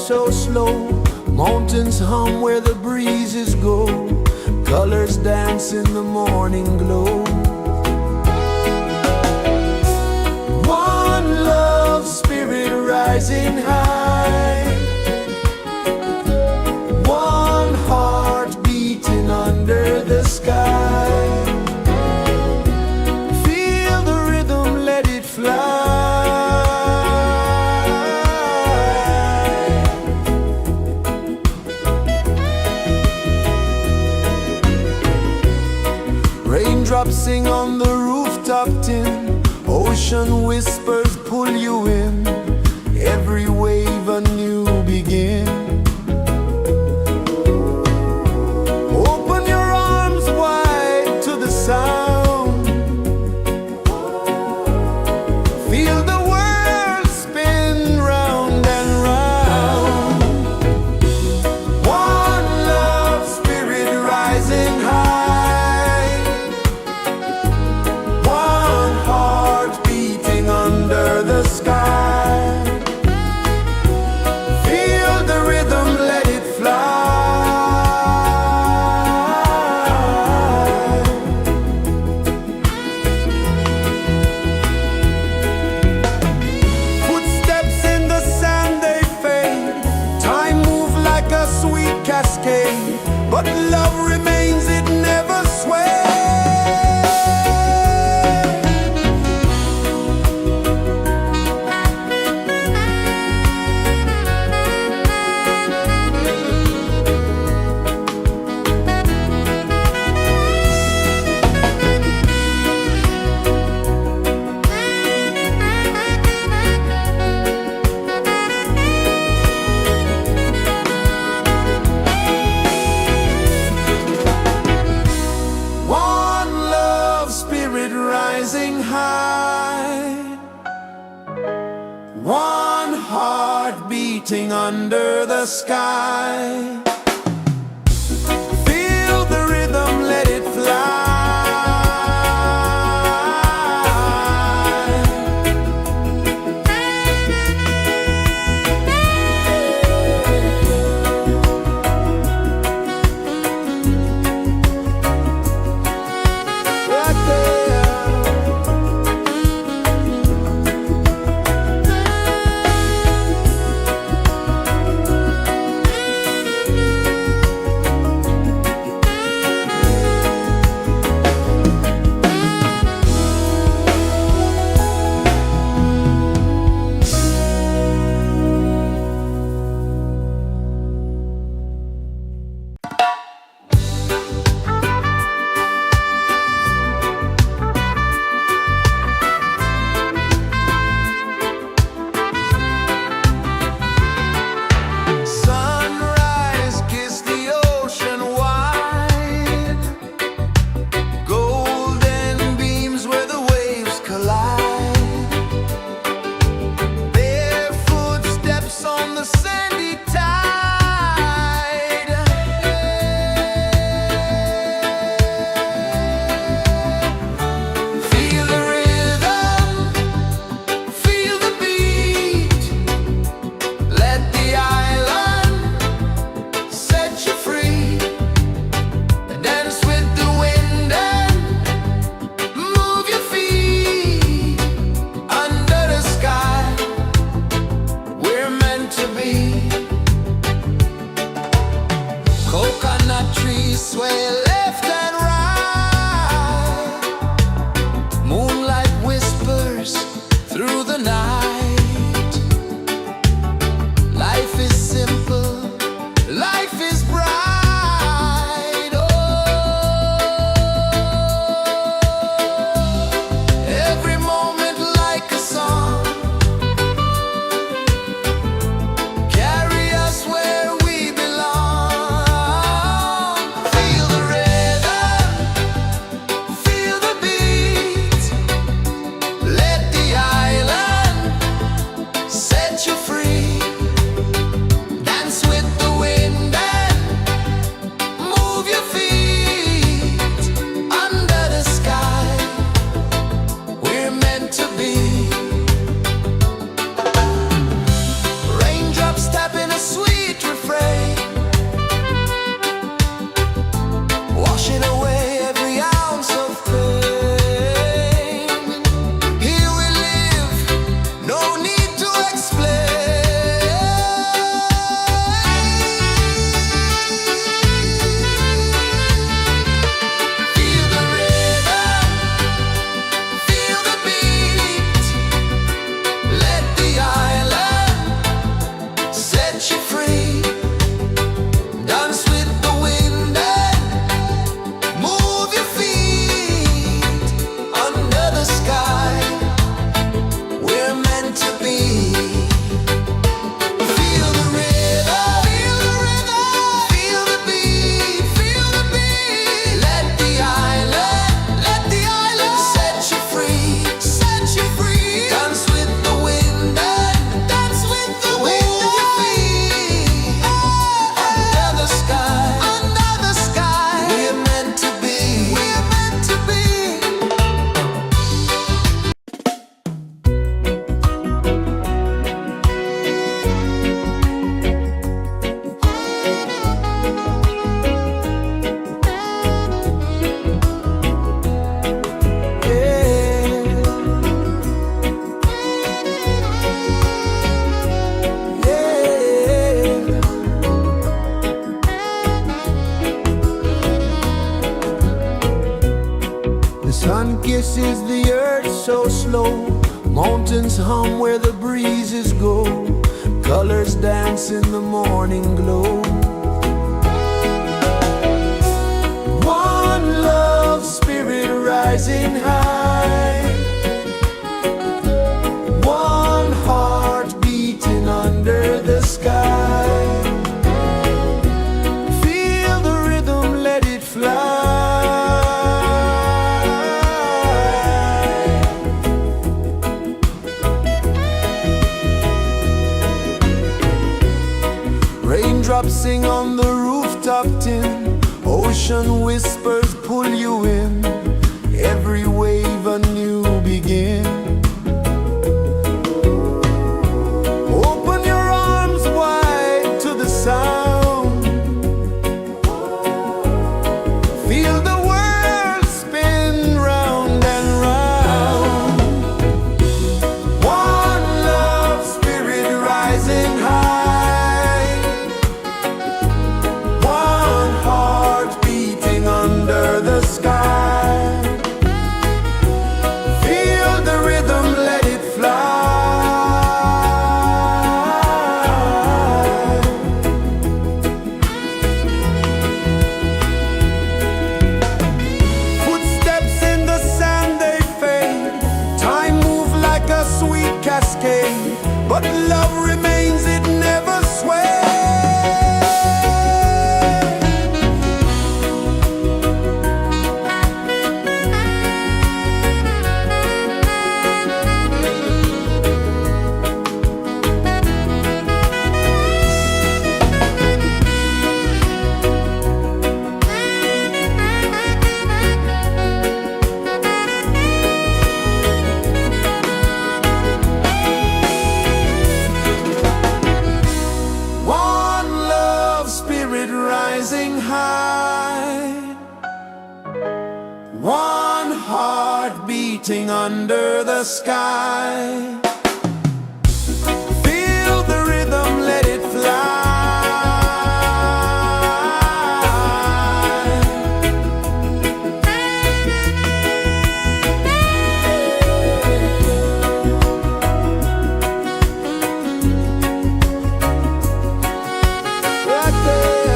so slow. Mountains hum where the breezes go. Colors dance in the morning glow. One love spirit rising high. One heart beating under the sky. Feel the rhythm, let it fly. Raindrops sing on the rooftop tin. Ocean whispers pull you in. Every wave a new begin. Open your arms wide to the sound. Feel the world spin round and round. One love spirit rising high. One heart beating under the sky. Feel the rhythm, let it fly. Footsteps in the sand, they fade. Time move like a sweet cascade, but love remains, it never sways. One love spirit rising high. One heart beating under the sky. Feel the rhythm, let it fly. Right there. Sunrise, kiss the ocean wide. Golden beams where the waves collide. Barefoot steps on the sandy tide. Feel the rhythm, feel the beat. Let the island set you free. Dance with the wind and move your feet. Under the sky, we're meant to be. Coconut trees sway left and right. Moonlight whispers through the night. Life is simple, life is bright. Oh, every moment like a song. Carry us where we belong. Feel the rhythm. Sun kisses the earth so slow, mountains hum where the breezes go, colors dance in the morning glow. One love spirit rising high, one heart beating under the sky. Feel the rhythm, let it fly. Raindrops sing on the rooftop tin, ocean whispers pull you in, every wave a new begin. Open your arms wide to the sound, feel the world spin round and round. One love spirit rising high, one heart beating under the sky. Feel the rhythm, let it fly. Footsteps in the sand, they fade, time moves like a sweet cascade, but love remains, it never sways. One love spirit rising high, one heart beating under the sky. Feel the rhythm, let it fly. Right there.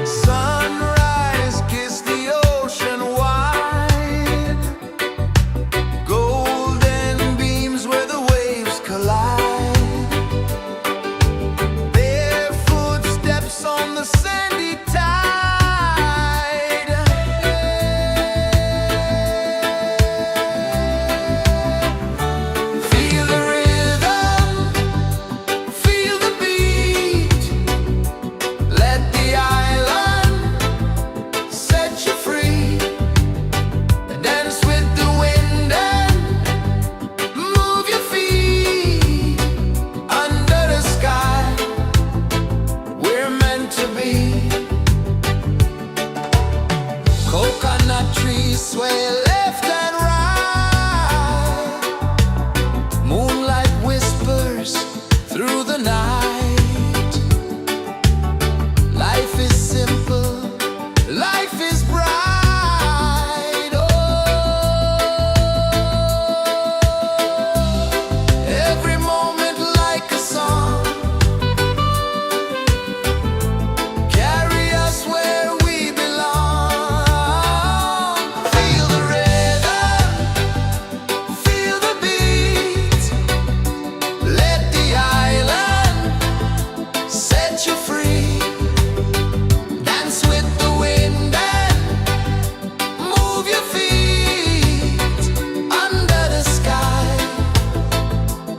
Sunrise, kiss the ocean wide, golden beams where the waves collide, their footsteps on the sandy tide. Feel the rhythm, feel the beat, let the island set you free. Dance with the wind and move your feet under the sky. We're meant to be. Coconut trees sway left and right, moonlight whispers through the night. Life is simple, life is bright. Oh, every moment like a song, carry us where we belong. Feel the rhythm, feel the beat, let the island set you free. Dance with the wind and move your feet under the sky.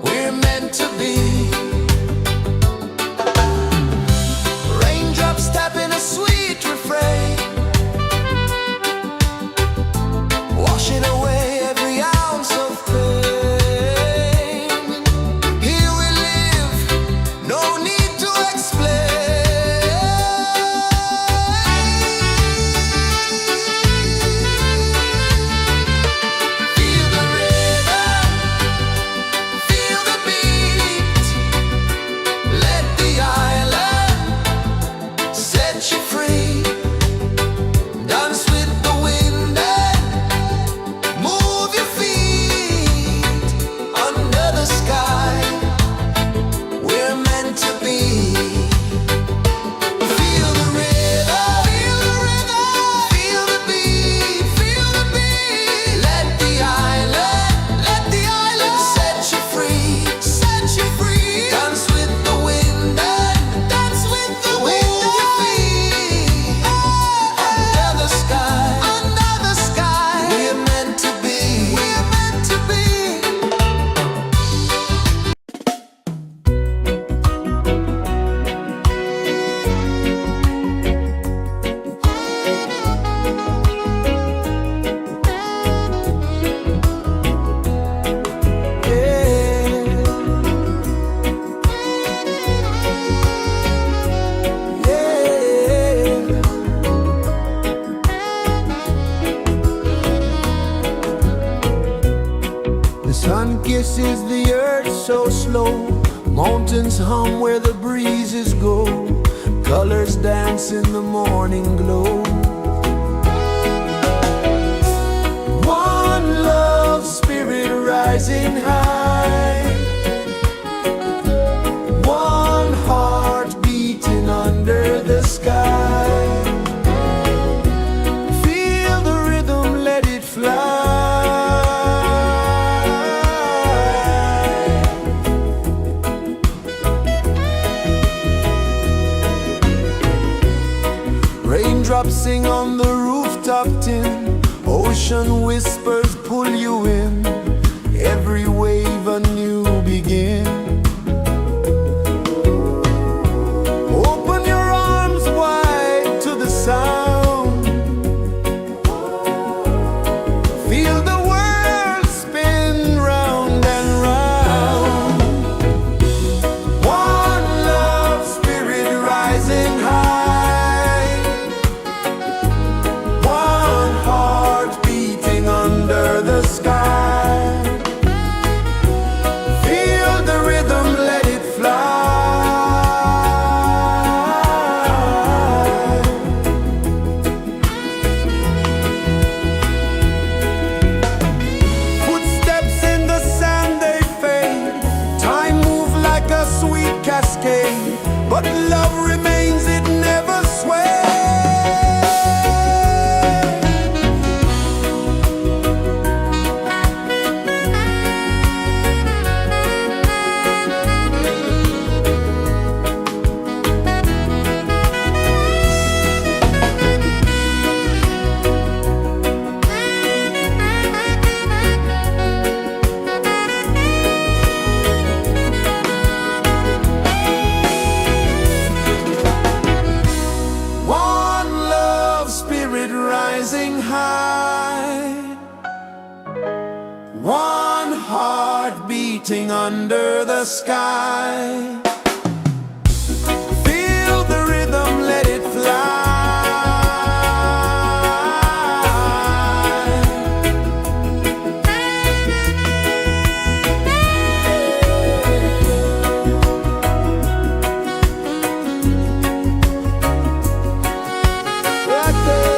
We're meant to be. so slow. Mountains hum where the breezes go. Colors dance in the morning glow. One love, spirit rising high. One heart beating under the sky. Feel the rhythm, let it fly. Raindrops sing on the rooftop tin. Ocean whispers pull you in. Every wave a new begin. Open your arms wide to the sound. Feel the world spin round and round. One love, spirit rising high. One heart beating under the sky. Feel the rhythm, let it fly. Footsteps in the sand, they fade. Time moves like a sweet cascade, but love remains, it never sways. One love, spirit rising high. One heart beating under the sky. Feel the rhythm, let it fly. Right there.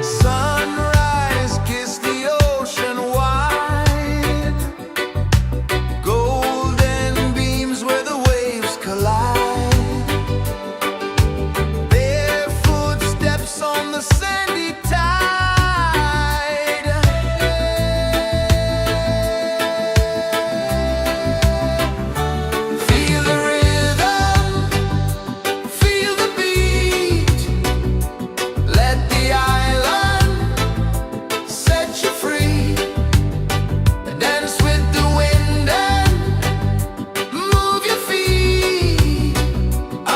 Sunrise, kiss the ocean wide. Golden beams where the waves collide. Their footsteps on the sandy tide. Feel the rhythm, feel the beat. Let the island set you free. Dance with the wind and move your feet.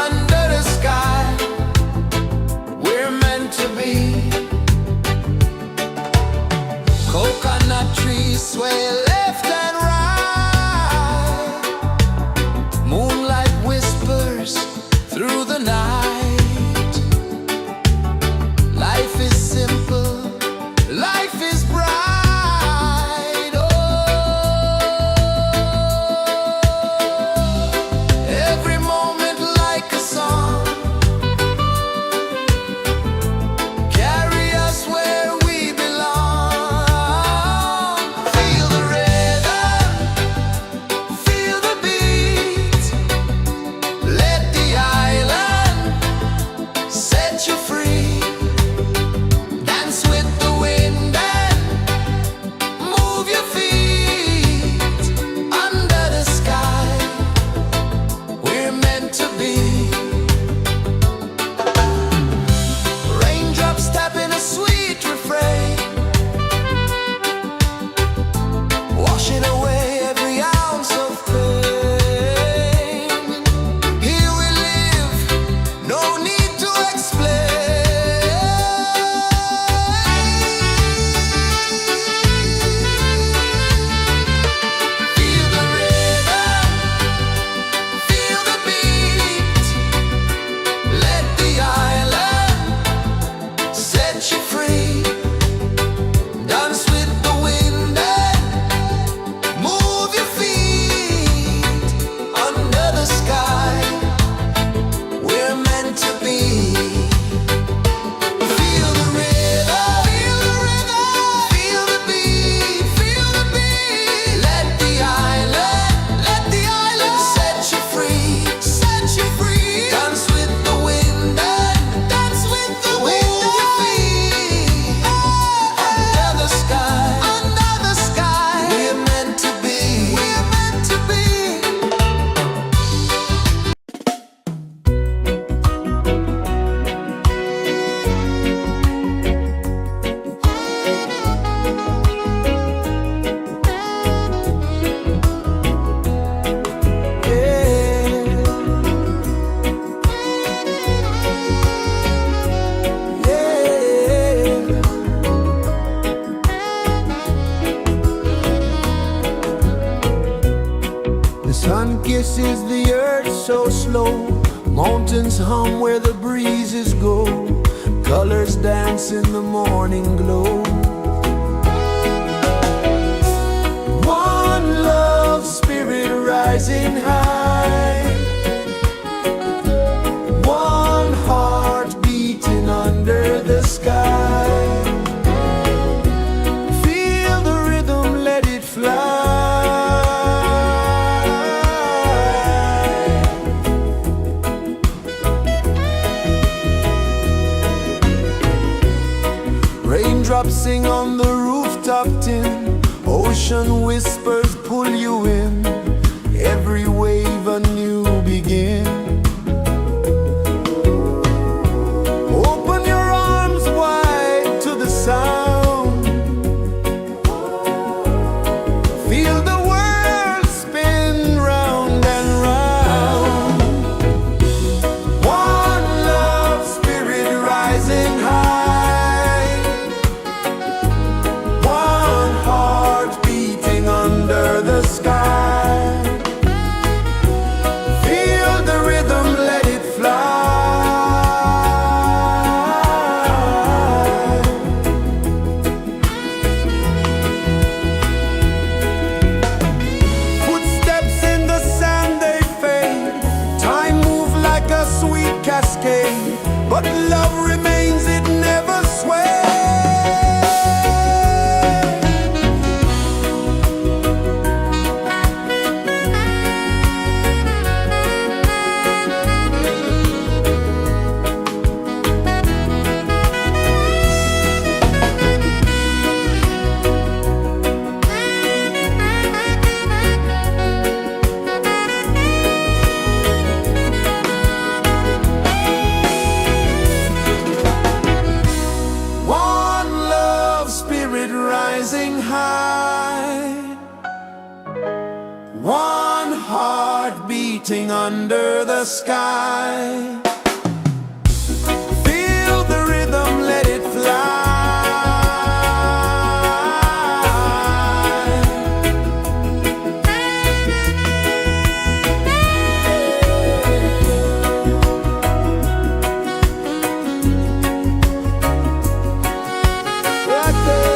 Under the sky, we're meant to be. Coconut trees sway left and right. Moonlight whispers through the night. Life is simple, life is bright. Oh, every moment like a song. Carry us where we belong. Feel the rhythm. set you free. Dance with the wind and move your feet under the sky. We're meant to be. Feel the rhythm, feel the rhythm, feel the beat, feel the beat. Let the island set you free, set you free. Dance with the wind and dance with the wind. Move your feet under the sky, under the sky. We're meant to be, we're meant to be. The sun kisses the earth so slow. Mountains hum where the breezes go. Colors dance in the morning glow. One love spirit rising high. One heart beating under the sky. Feel the rhythm, let it fly. Raindrops sing on the rooftop tin. Ocean whispers pull you in. Every wave a new begin. Open your arms wide to the sound. Feel the world spin round and round. One love spirit rising high. One heart beating under the sky. Feel the rhythm, let it fly. Footsteps in the sand, they fade. Time moves like a sweet cascade, but love remains, it never sways. One love spirit rising high. One heart beating under the sky. Feel the rhythm, let it fly. Right there.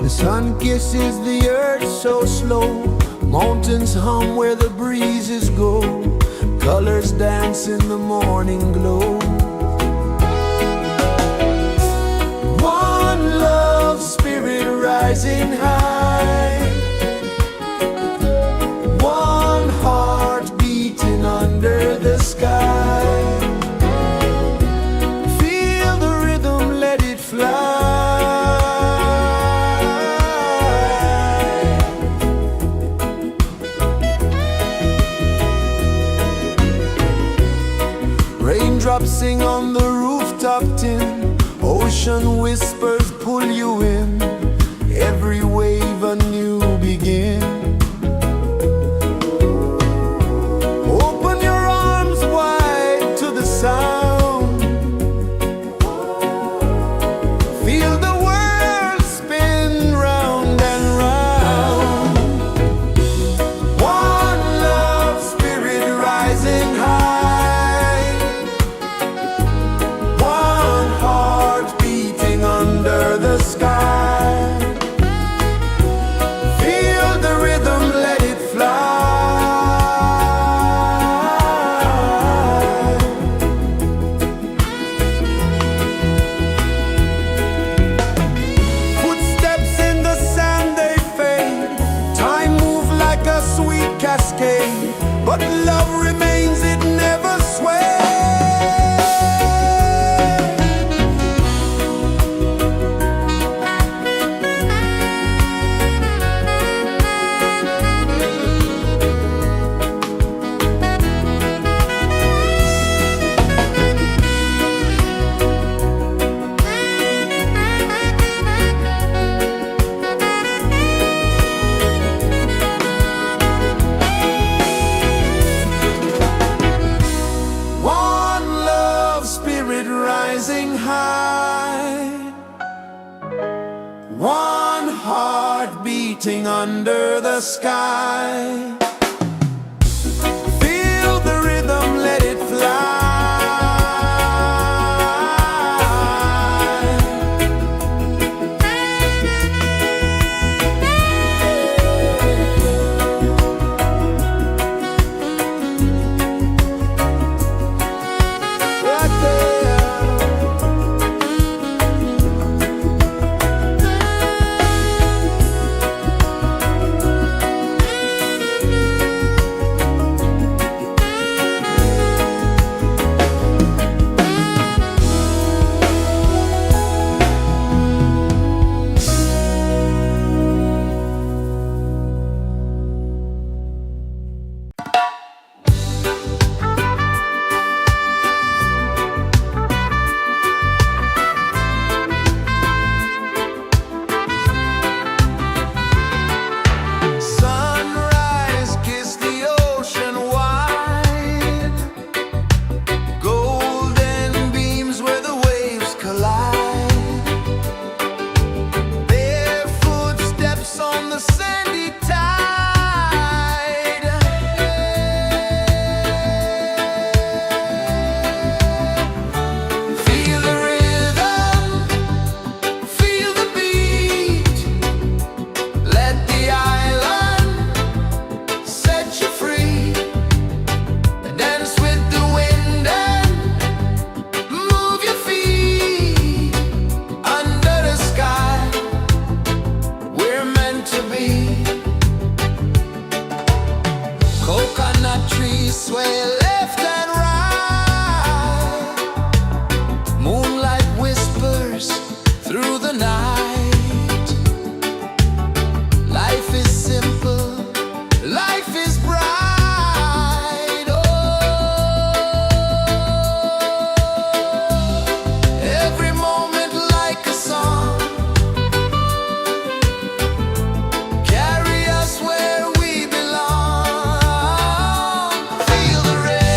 The sun kisses the earth so slow, mountains hum where the breezes go, colors dance in the morning glow. One love spirit rising high, one heart beating under the sky. Feel the rhythm, let it fly. Raindrops sing on the rooftop tin, ocean whispers pull you in, every wave a new begin. Open your arms wide to the sound, feel the world spin round and round. One love spirit rising high, one heart beating under the sky. Feel the rhythm, let it fly. Footsteps in the sand, they fade, time moves like a sweet cascade, but love remains, it never sways. Rising high, one heart beating under the sky. Feel the rhythm, let it fly. Right there. Sunrise, kiss the ocean wide, golden beams where the waves collide, bare footsteps on the sandy tide. Feel the rhythm, feel the beat, let the island set you free. Dance with the wind and move your feet under the sky. We're meant to be. Coconut trees sway left and right, moonlight whispers through the night. Life is simple, life is bright. Oh, every moment like a song, carry us where we belong. Feel the rhythm.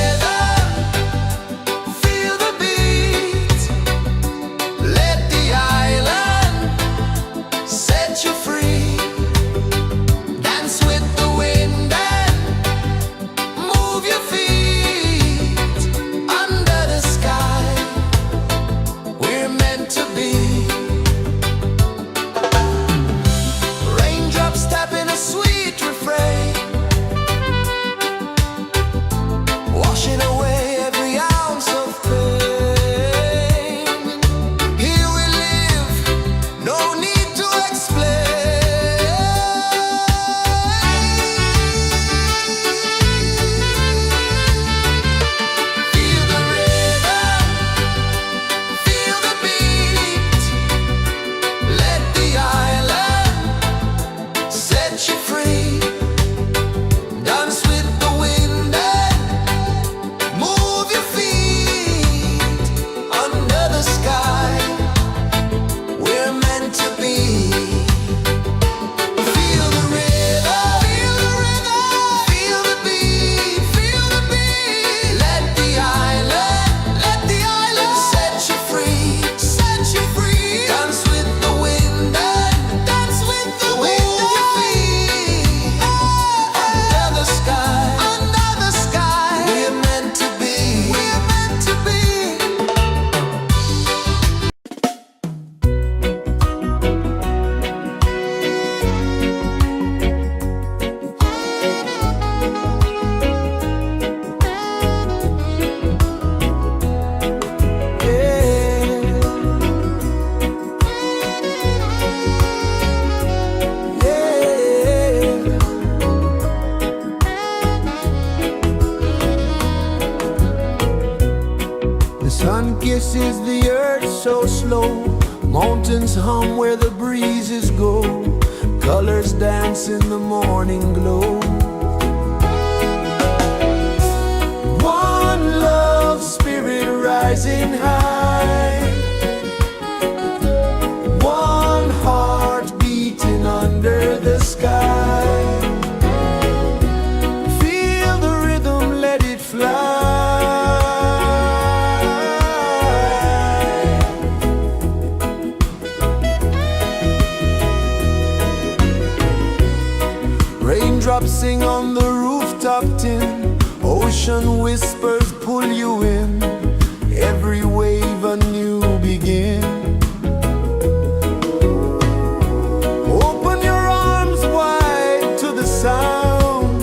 pulses the earth so slow. Mountains hum where the breezes go. Colors dance in the morning glow. One love spirit rising high. One heart beating under the sky. Feel the rhythm, let it fly. Raindrops sing on the rooftop tin. Ocean whispers pull you in. Every wave a new begin. Open your arms wide to the sound.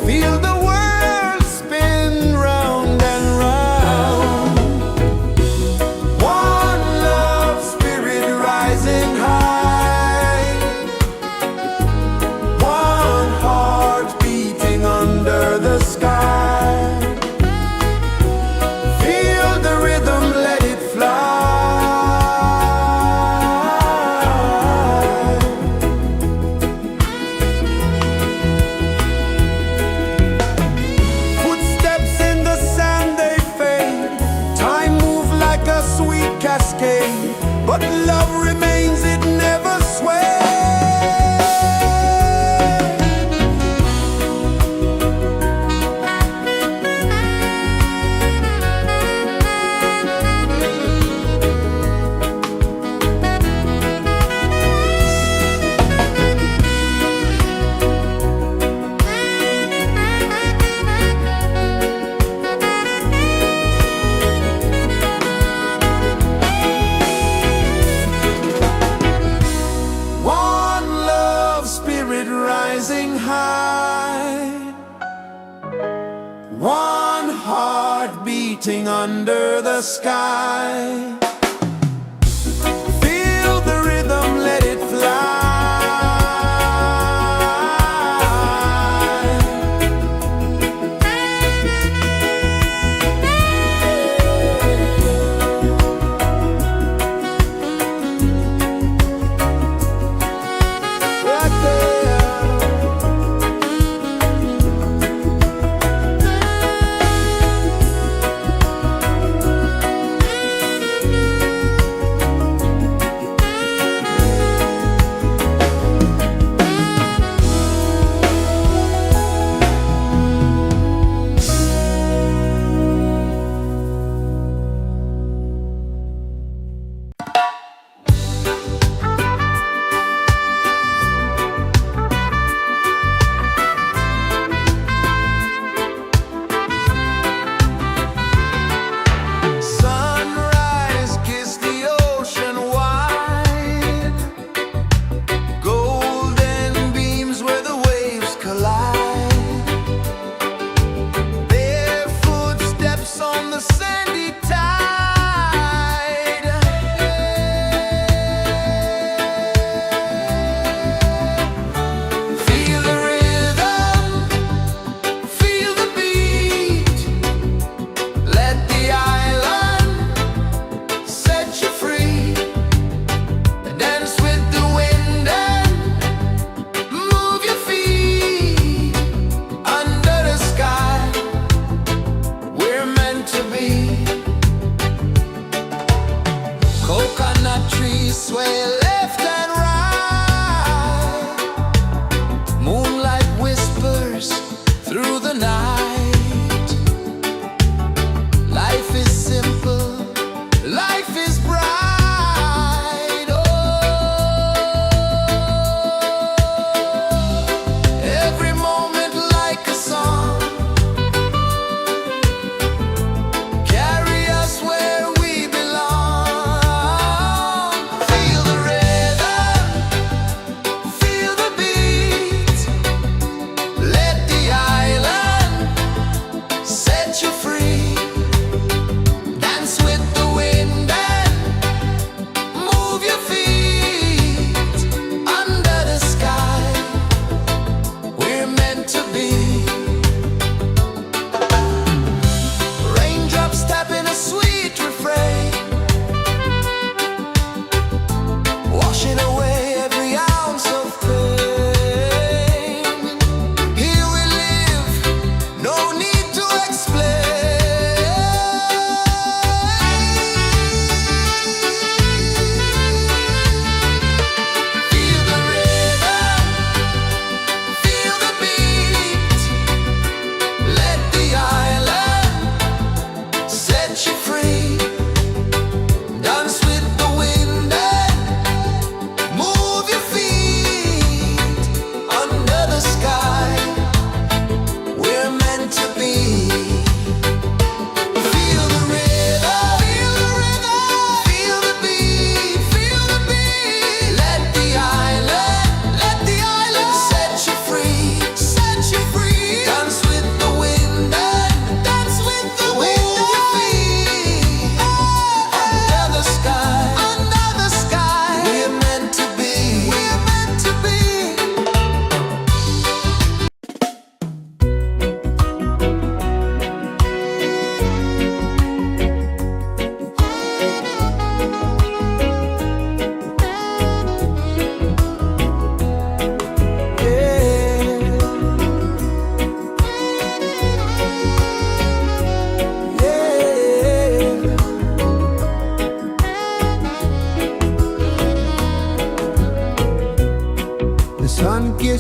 Feel the world spin round and round. One love spirit rising high. One heart beating under the sky. Feel the rhythm, let it fly. Footsteps in the sand, they fade. Time moves like a sweet cascade, but love remains, it never sways. One love spirit rising high. One heart beating under the sky. Feel the rhythm, let it fly. Right there.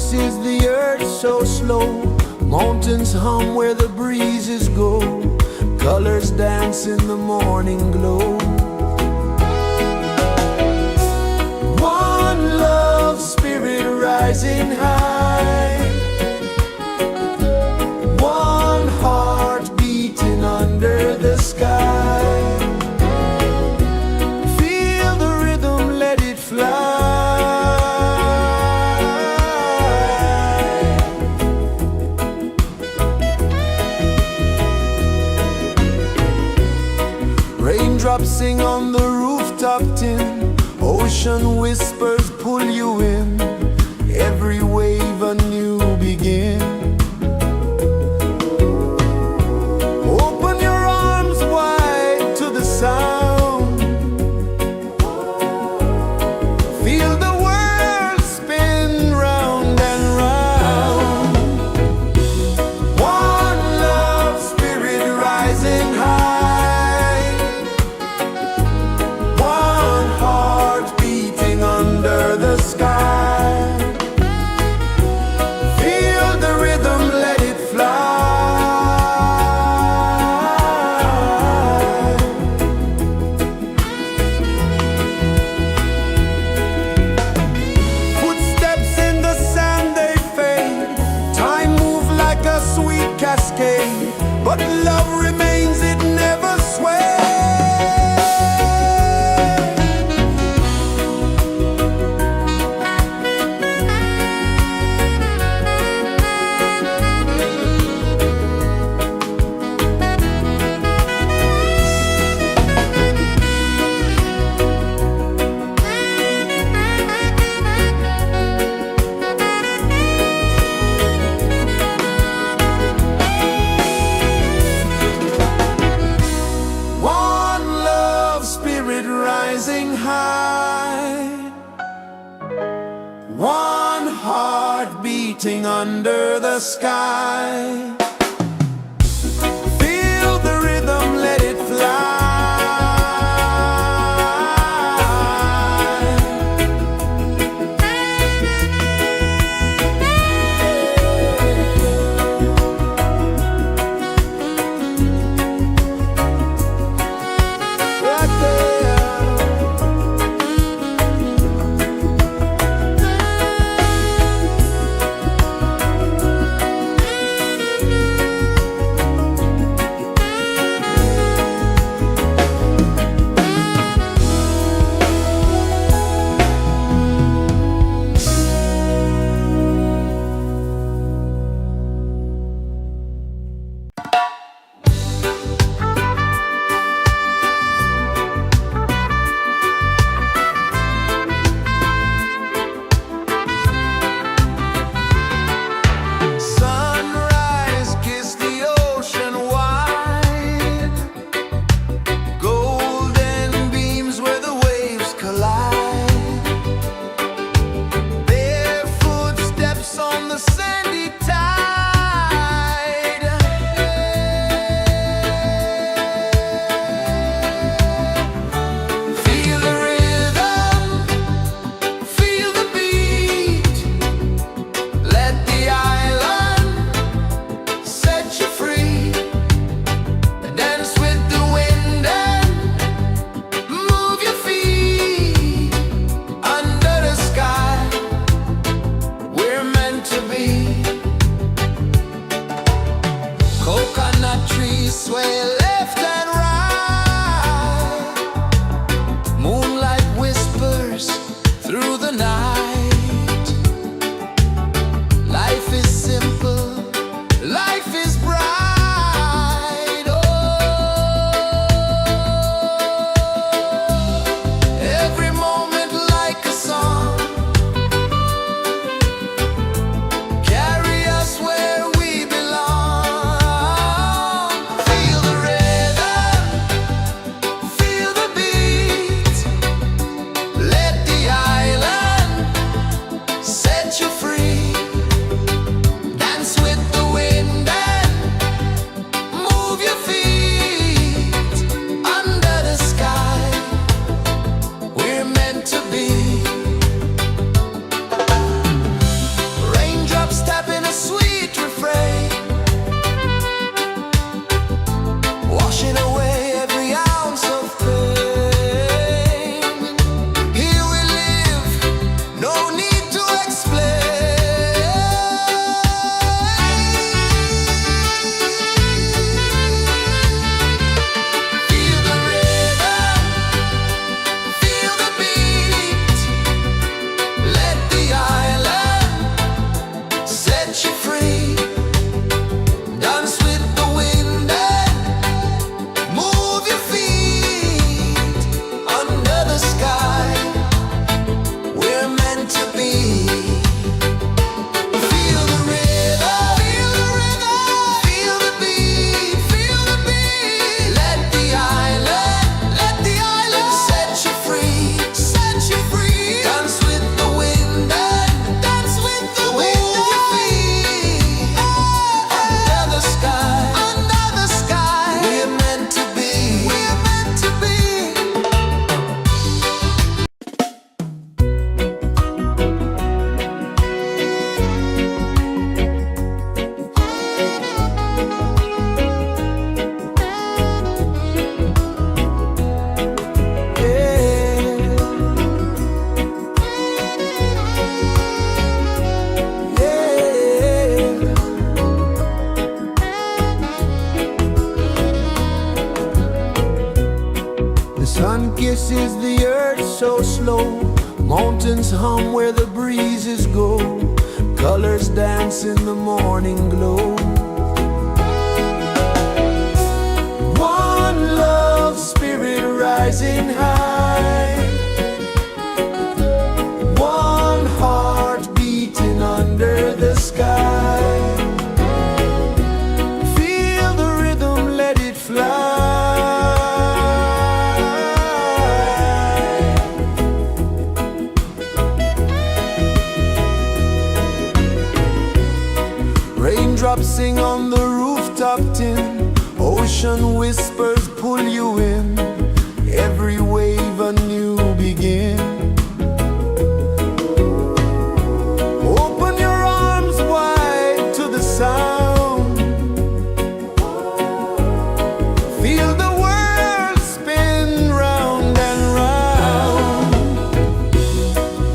rejoices the earth so slow. Mountains hum where the breezes go. Colors dance in the morning glow. One love, spirit rising high. One heart beating under the sky. Feel the rhythm, let it fly. Raindrops sing on the rooftop tin. Ocean whispers pull you in. Every wave a new begin. Open your arms wide to the sound. Feel the world spin round and round. One love, spirit rising high. One heart beating under the sky. Feel the rhythm, let it fly. Footsteps in the sand, they fade. Time moves like a sweet cascade, but love remains, it never sways. One love, spirit rising high. One heart beating under the sky. Feel the rhythm, let it fly. Right there. Mountains hum where the breezes go, colors dance in the morning glow. One love, spirit rising high, one heart beating under the sky. Feel the rhythm, let it fly. Raindrops sing on the rooftop tin, ocean whispers pull you in, every wave a new begin. Open your arms wide to the sound, feel the world spin round and round.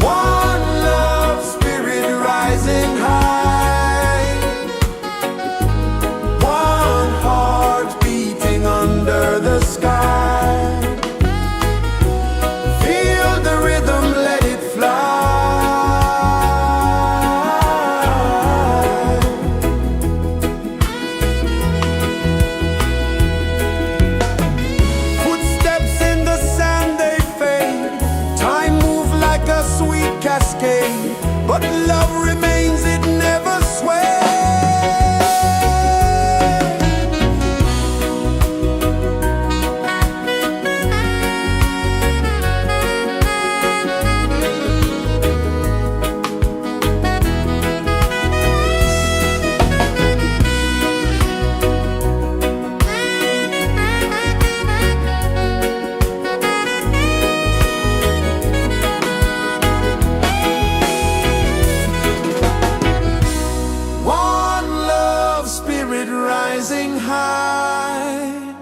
One love, spirit rising high, one heart beating under the sky. Feel the rhythm, let it fly. Footsteps in the sand, they fade. Time moves like a sweet cascade, but love remains, it never sways. One love, spirit rising high,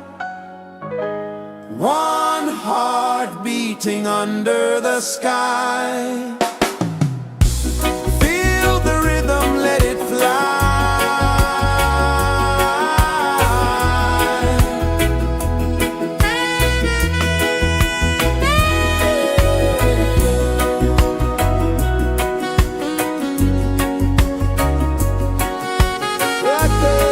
one heart beating under the sky. Feel the rhythm, let it fly. Right there.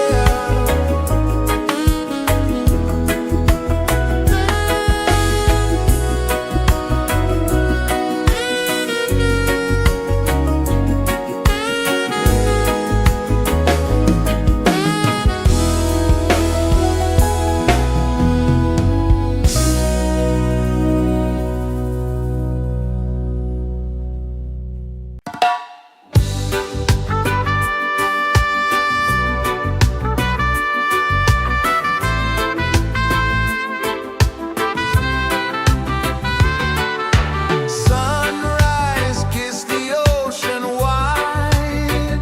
Sunrise, kiss the ocean wide,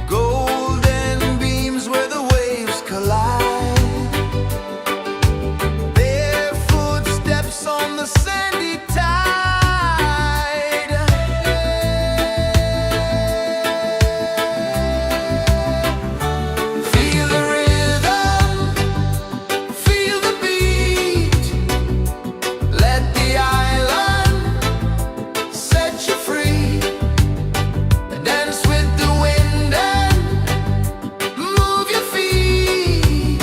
golden beams where the waves collide. Their footsteps on the sandy tide. Feel the rhythm, feel the beat. Let the island set you free. Dance with the wind and move your feet.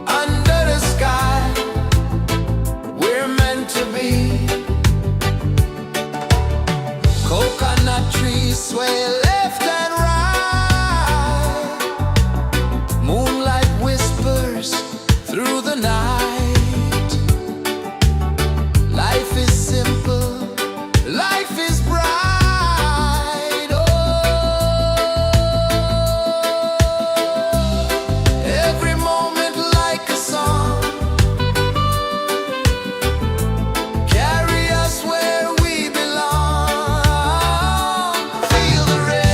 Under the sky, we're meant to be. Coconut trees sway left and right. Moonlight whispers through the night. Life is simple, life is bright. Oh, every moment like a song, carry us where we belong. Feel the rhythm.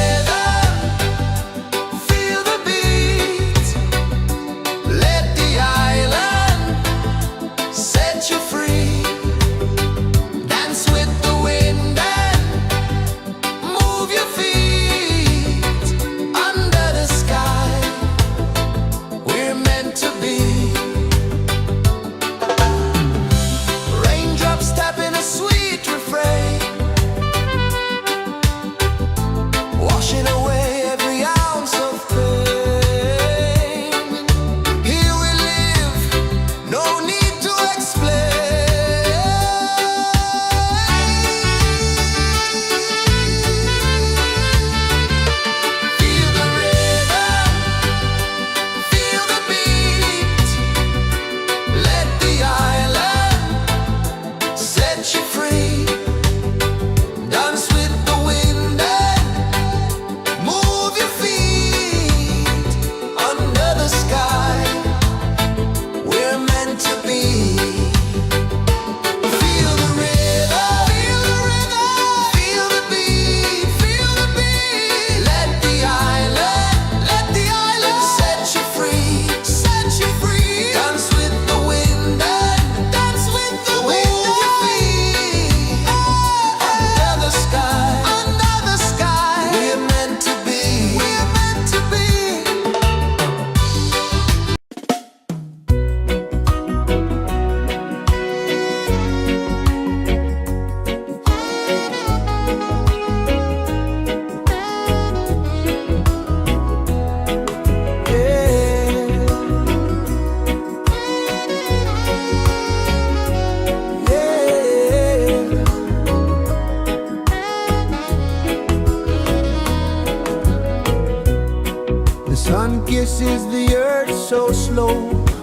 paces the earth so slow.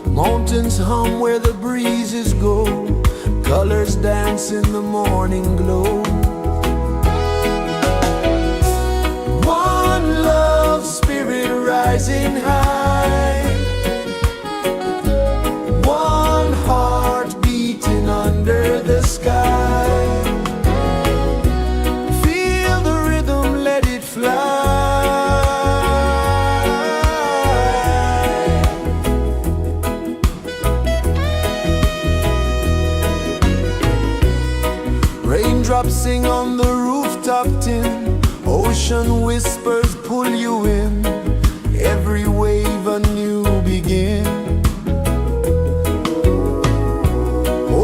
Mountains hum where the breezes go. Colors dance in the morning glow. One love spirit rising high. One heart beating under the sky. Feel the rhythm, let it fly. Raindrops sing on the rooftop tin. Ocean whispers pull you in. Every wave a new begin.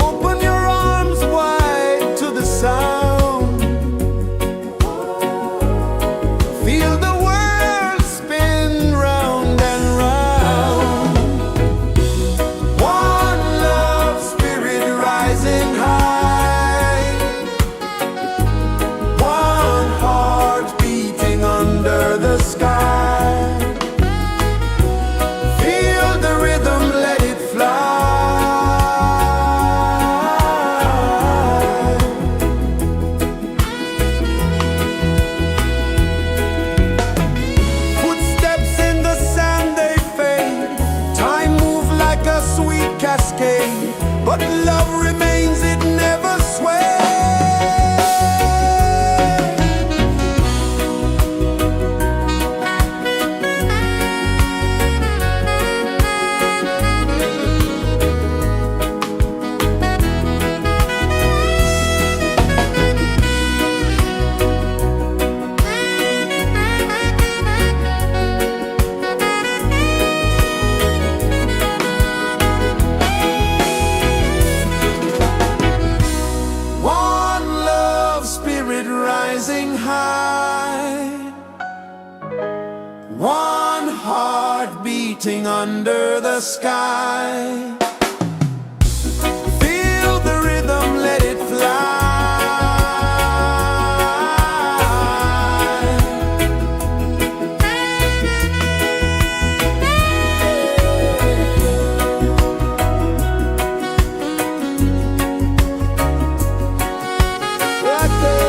Open your arms wide to the sound. Feel the world spin round and round. One love spirit rising high. One heart beating under the sky. Feel the rhythm, let it fly. Footsteps in the sand, they fade. Time moves like a sweet cascade, but love remains, it never sways. One love spirit rising high. One heart beating under the sky. Feel the rhythm, let it fly. Right there.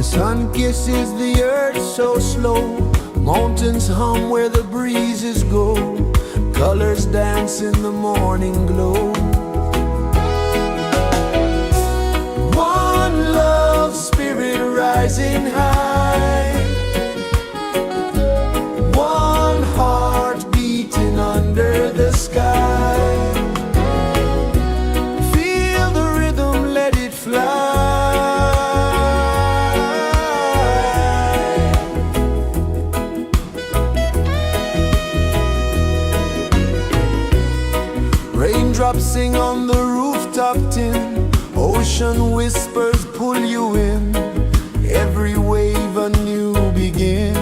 Sun kisses the earth so slow, mountains hum where the breezes go, colors dance in the morning glow. One love spirit rising high, one heart beating under the sky. Feel the rhythm, let it fly. Raindrops sing on the rooftop tin, ocean whispers pull you in, every wave a new begin.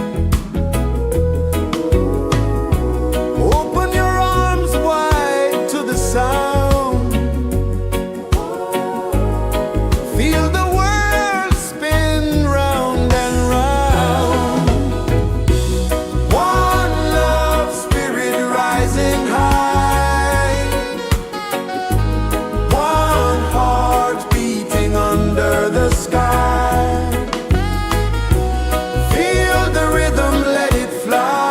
Open your arms wide to the sound, feel the world spin round and round. One love spirit rising high, under the sky. Feel the rhythm, let it fly.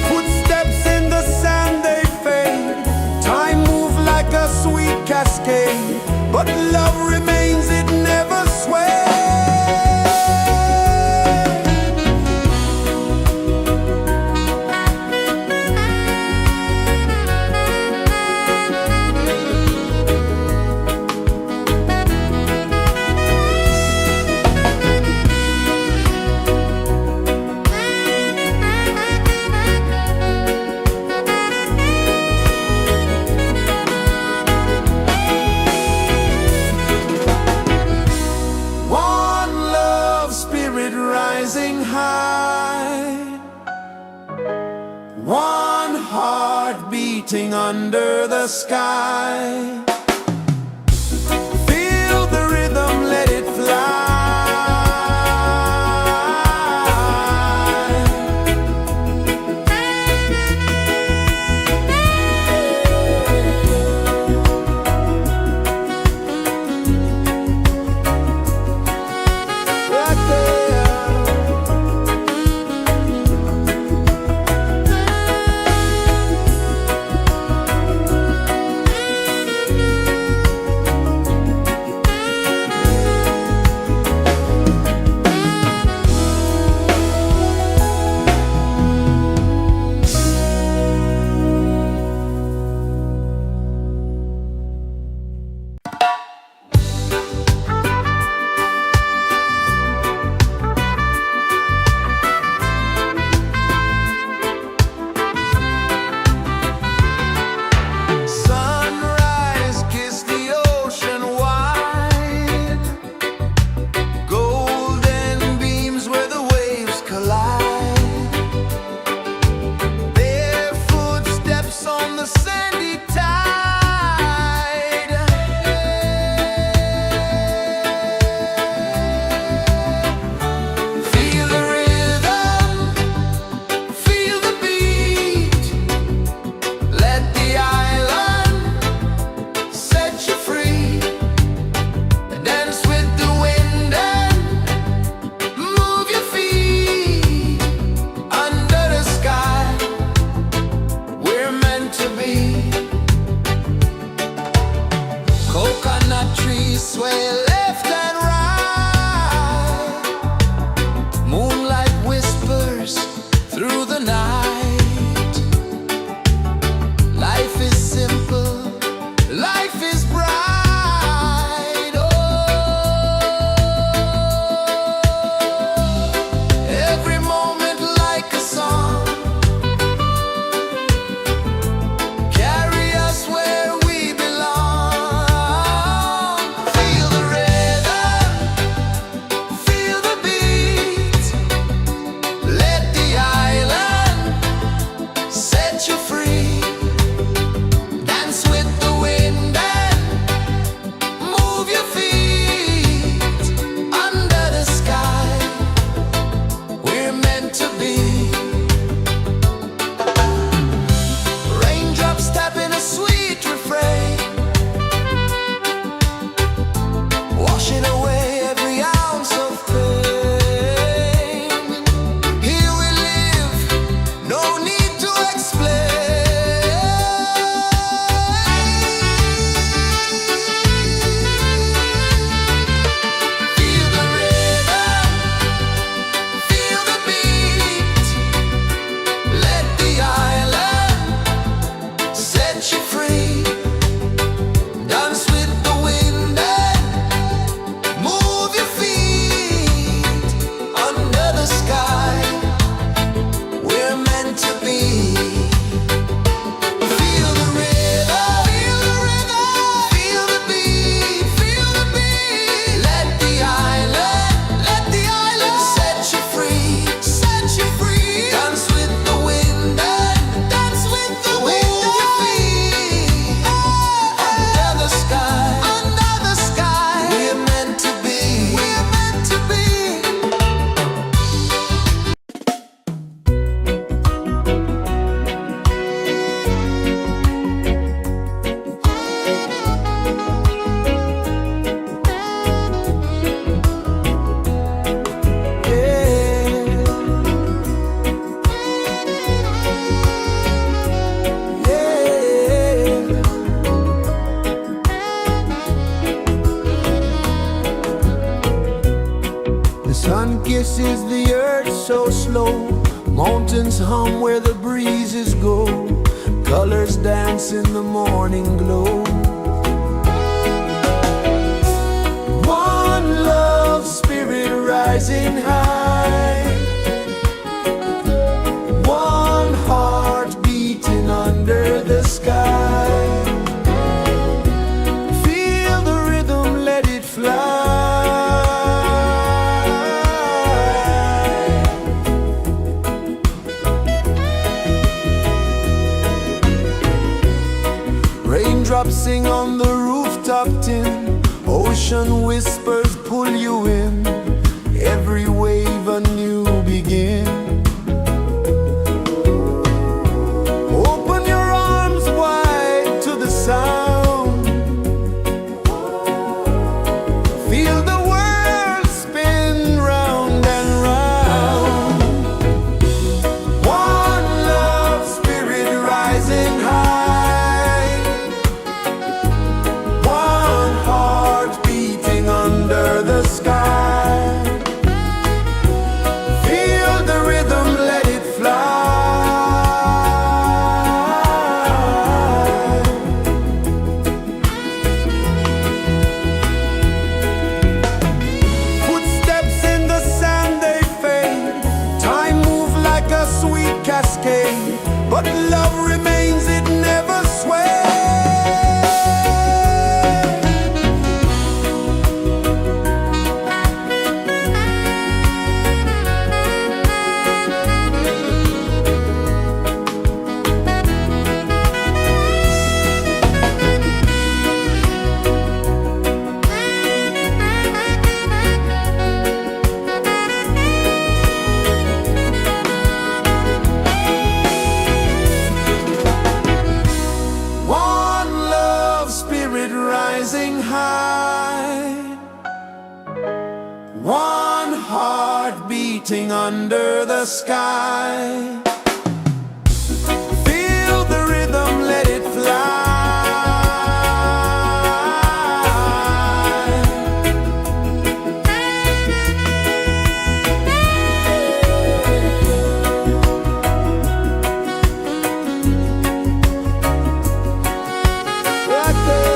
Footsteps in the sand, they fade. Time moves like a sweet cascade, but love remains, it never sways. Rising high, one heart beating under the sky. Feel the rhythm, let it fly. Feel the rhythm. pulses the earth so slow. Mountains hum where the breezes go. Colors dance in the morning glow. One love spirit rising high. One heart beating under the sky. Feel the rhythm, let it fly. Raindrops sing on the rooftop tin. Ocean whispers pull you in. Every wave a new begin. Open your arms wide to the sound. Feel the world spin round and round. One love spirit rising high. One heart beating under the sky. Feel the rhythm, let it fly. Footsteps in the sand, they fade. Time moves like a sweet cascade, but love remains, it never sways. One love spirit rising high. One heart beating under the sky. Feel the rhythm, let it fly. Right there.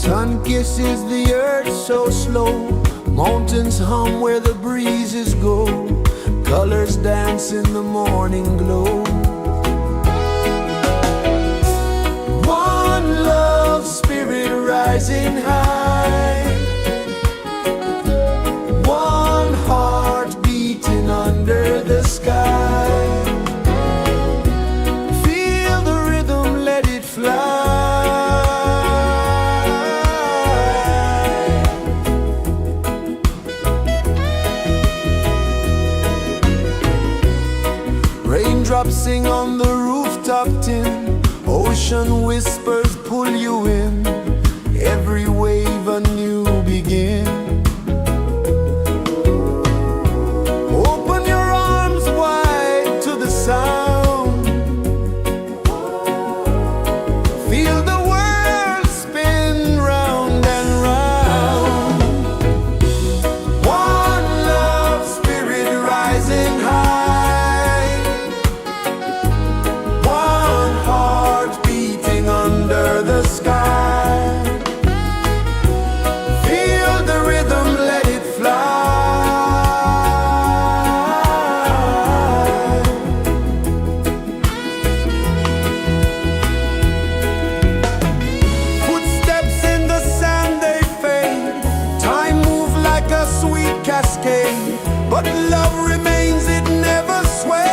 Sun kisses the earth so slow, mountains hum where the breezes go, colors dance in the morning glow. One love, spirit rising high, one heart beating under the sky. Feel the rhythm, let it fly. Raindrops sing on the rooftop tin, ocean whispers pull you in, every wave a new begin. Open your arms wide to the sound, feel the world spin round and round. One love, spirit rising high, one heart beating under the sky. Feel the rhythm, let it fly. Footsteps in the sand, they fade, time moves like a sweet cascade, but love remains, it never sways.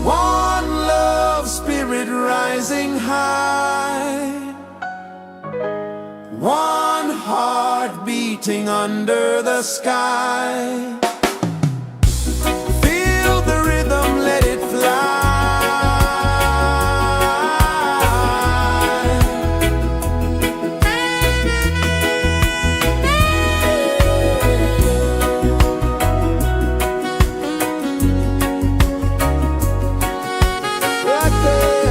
One love, spirit rising high, one heart beating under the sky. Feel the rhythm, let it fly. Right there.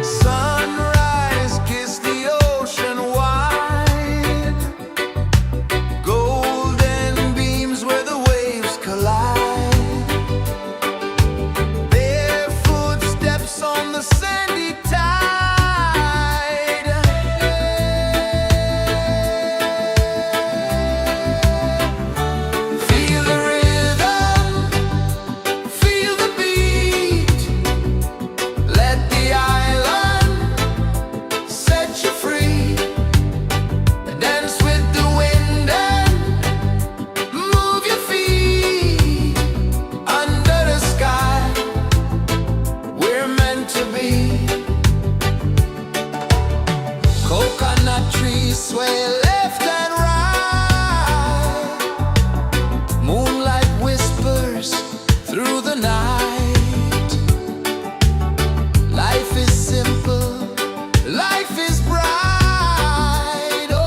Sunrise, kiss the ocean wide, golden beams where the waves collide, their footsteps on the sandy tide. Feel the rhythm, feel the beat, let the island set you free. Dance with the wind and move your feet under the sky. We're meant to be. Coconut trees sway left and right, moonlight whispers through the night. Life is simple, life is bright. Oh,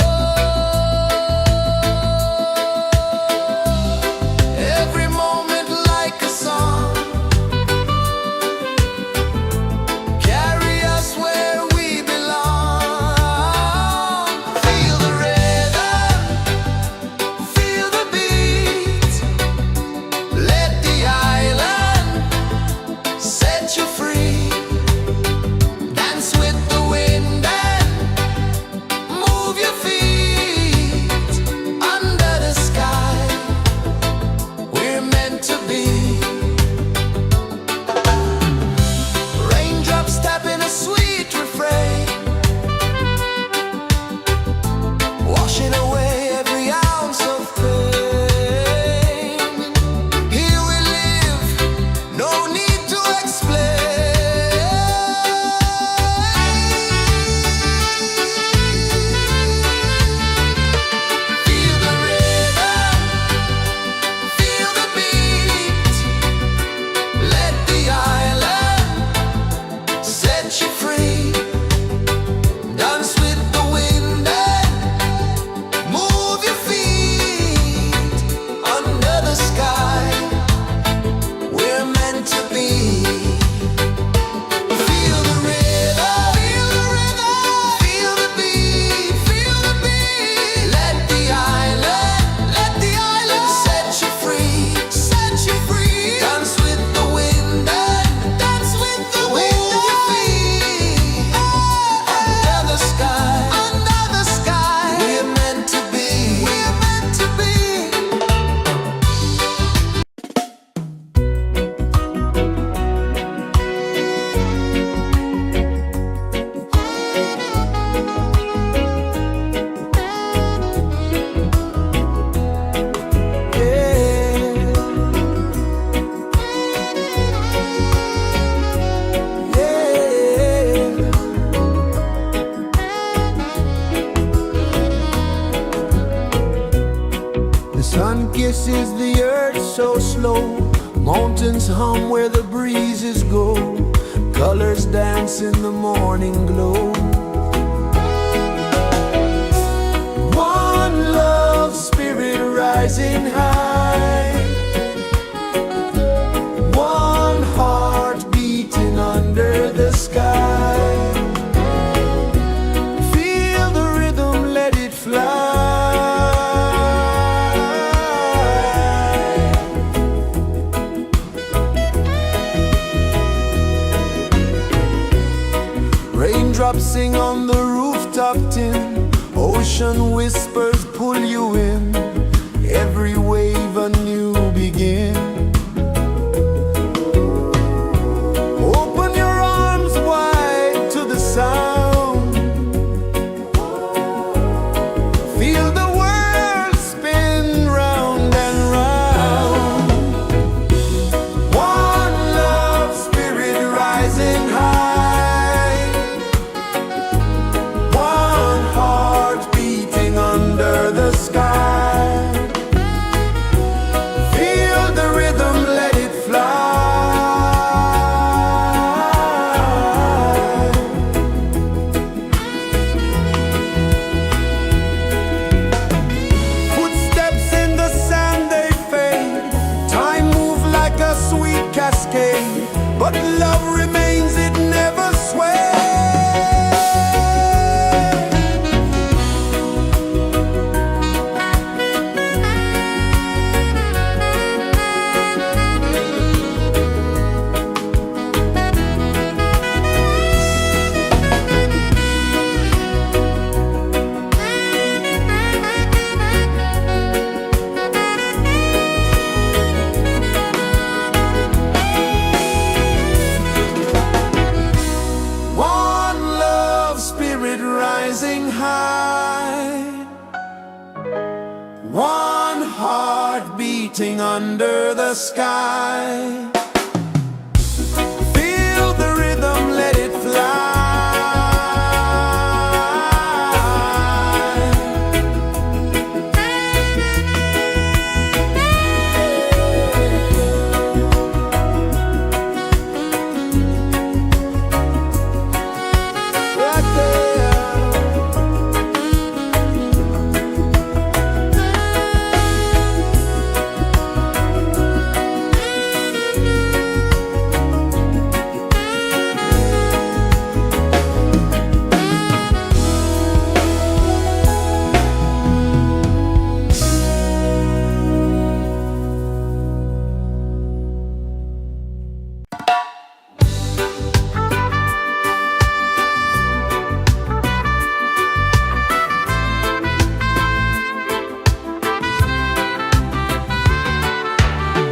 every moment like a song, carry us where we belong. Feel the rhythm, feel the beat, let the island is the earth so slow? Mountains hum where the breezes go. Colors dance in the morning glow. One love, spirit rising high. One heart beating under the sky. Feel the rhythm, let it fly. Raindrops sing on the rooftop tin. Ocean whispers pull you in. Every wave a new begin. Open your arms wide to the sound. Feel the world spin round and round. One love, spirit rising high. One heart beating under the sky. Feel the rhythm, let it fly. Footsteps in the sand, they fade. Time moves like a sweet cascade, but love remains, it never sways. One love, spirit rising high. One heart beating under the sky. Feel the rhythm, let it fly. Right there.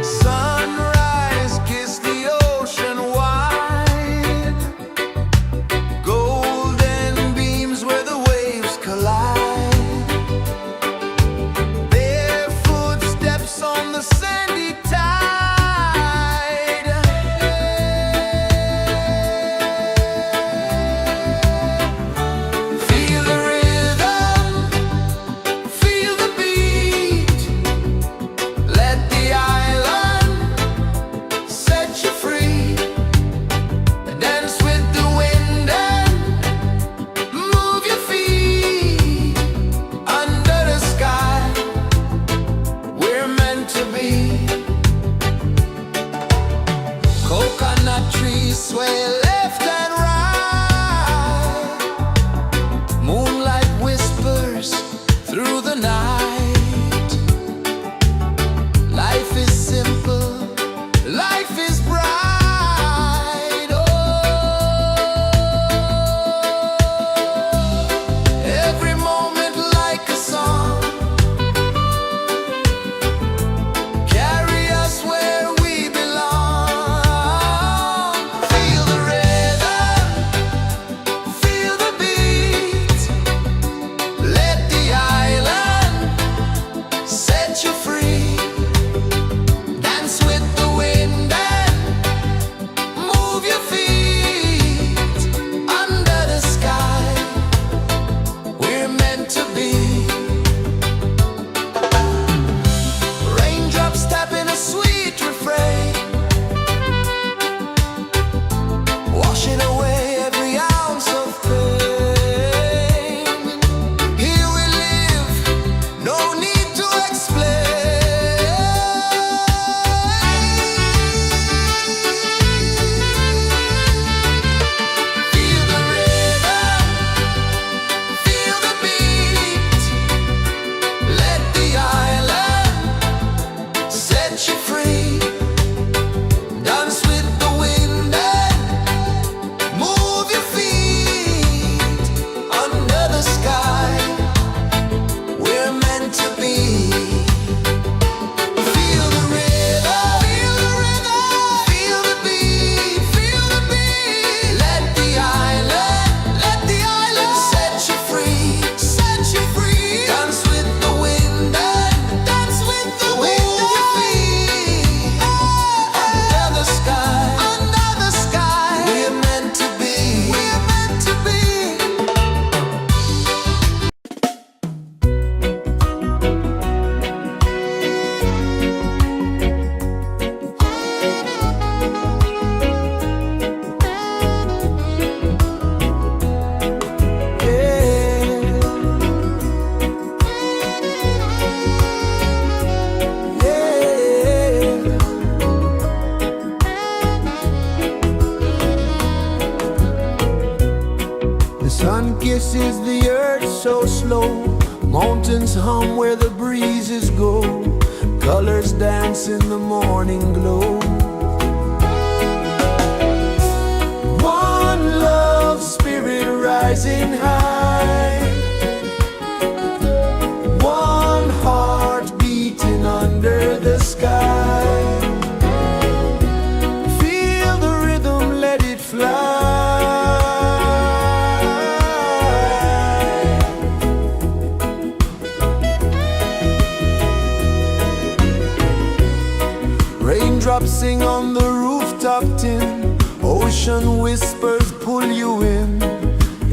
Sunrise, kiss the ocean wide. Golden beams where the waves collide. Their footsteps on the sandy tide. Feel the rhythm, feel the beat. Let the island set you free. Dance with the wind and move your feet. Under the sky, we're meant to be. Coconut trees sway left and right. Moonlight whispers through the night. Life is simple, life is bright. Oh, every moment like a song. Carry us where we belong. Feel the rhythm, feel the beat. Let the island set you free. Dance with the wind and pulses the earth so slow. Mountains hum where the breezes go. Colors dance in the morning glow. One love spirit rising high. One heart beating under the sky. Feel the rhythm, let it fly. Raindrops sing on the rooftop tin. Ocean whispers pull you in.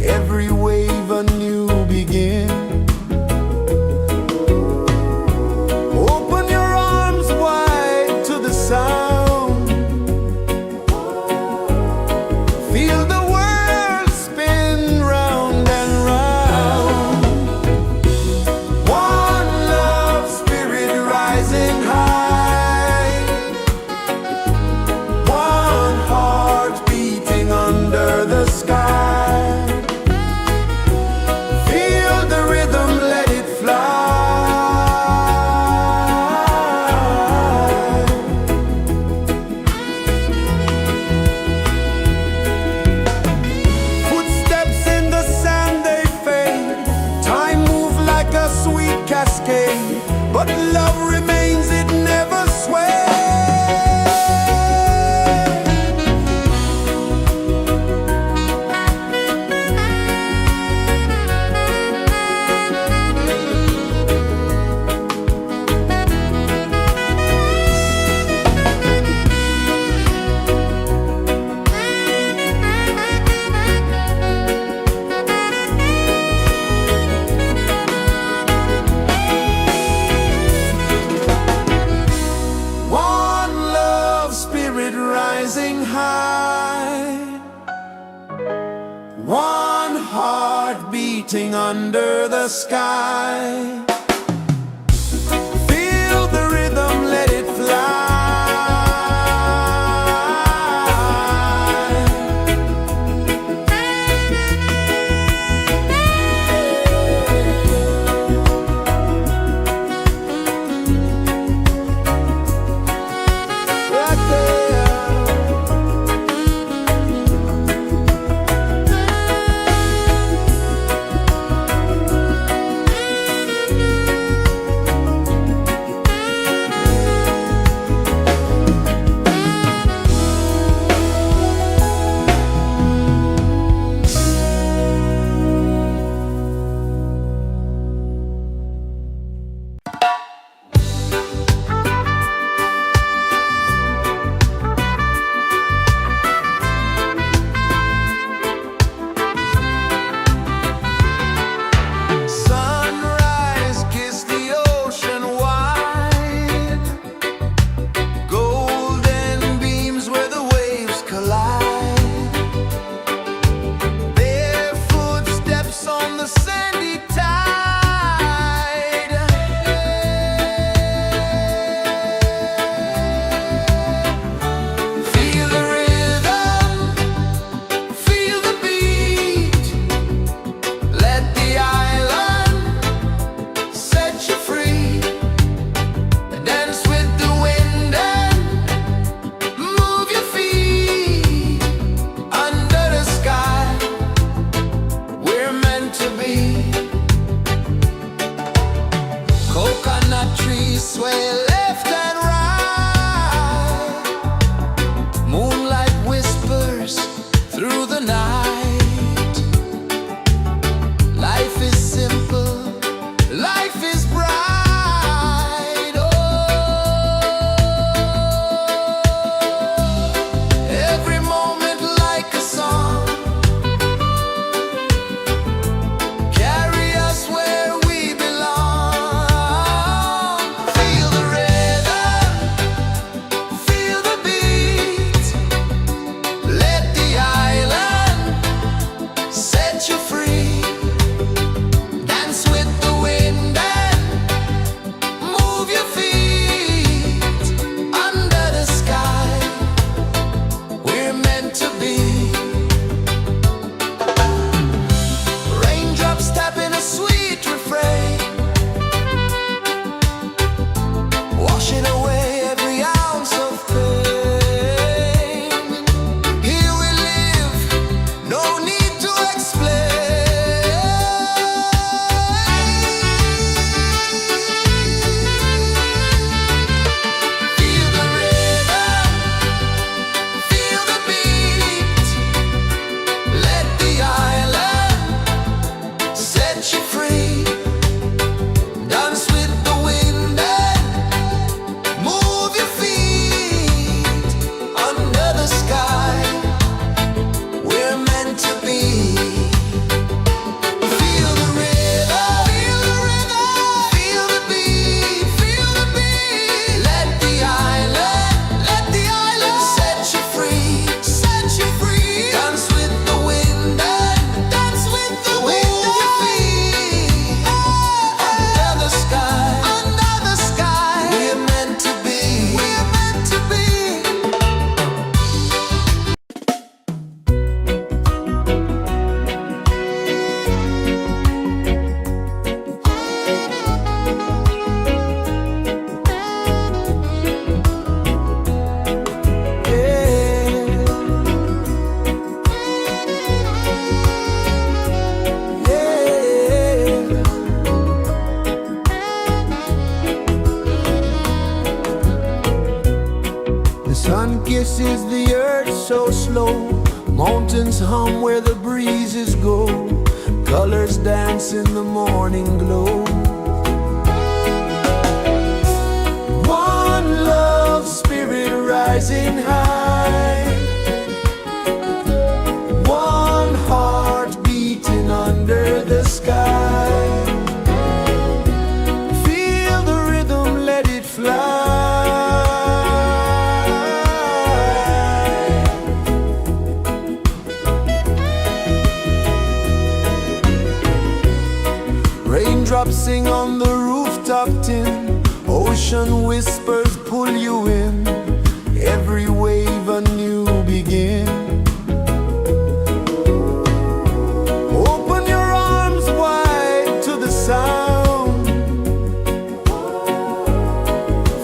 Every wave a new begin. Open your arms wide to the sound. Feel the world spin round and round. One love spirit rising high. One heart beating under the sky. Feel the rhythm, let it fly. Footsteps in the sand, they fade. Time moves like a sweet cascade, but love remains, it never sways. One love spirit rising high. One heart beating under the sky. Feel the rhythm, let it fly. Right there. earth so slow. Mountains hum where the breezes go. Colors dance in the morning glow. One love spirit rising high. One heart beating under the sky. Feel the rhythm, let it fly. Raindrops sing on the rooftop tin. Ocean whispers pull you in. Every wave a new begin. Open your arms wide to the sound.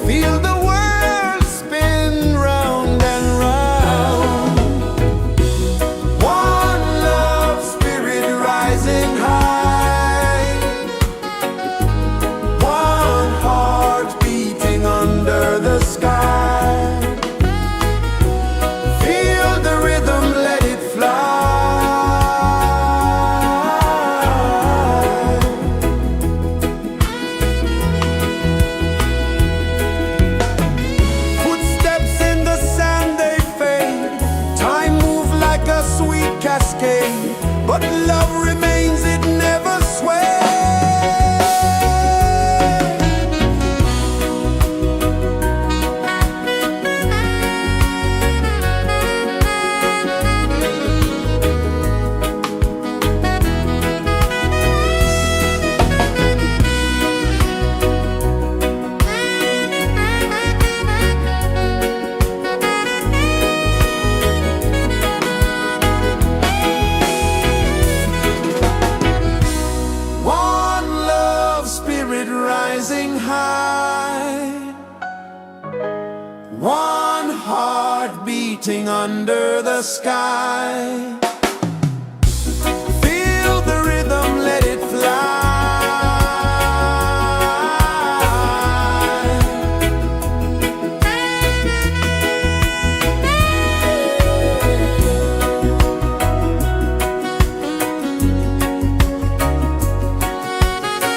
Feel the world spin round and round. One love spirit rising high. One heart beating under the sky. Feel the rhythm, let it fly. Footsteps in the sand, they fade. Time moves like a sweet cascade, but love remains, it never sways. One love spirit rising high. One heart beating under the sky. Feel the rhythm, let it fly.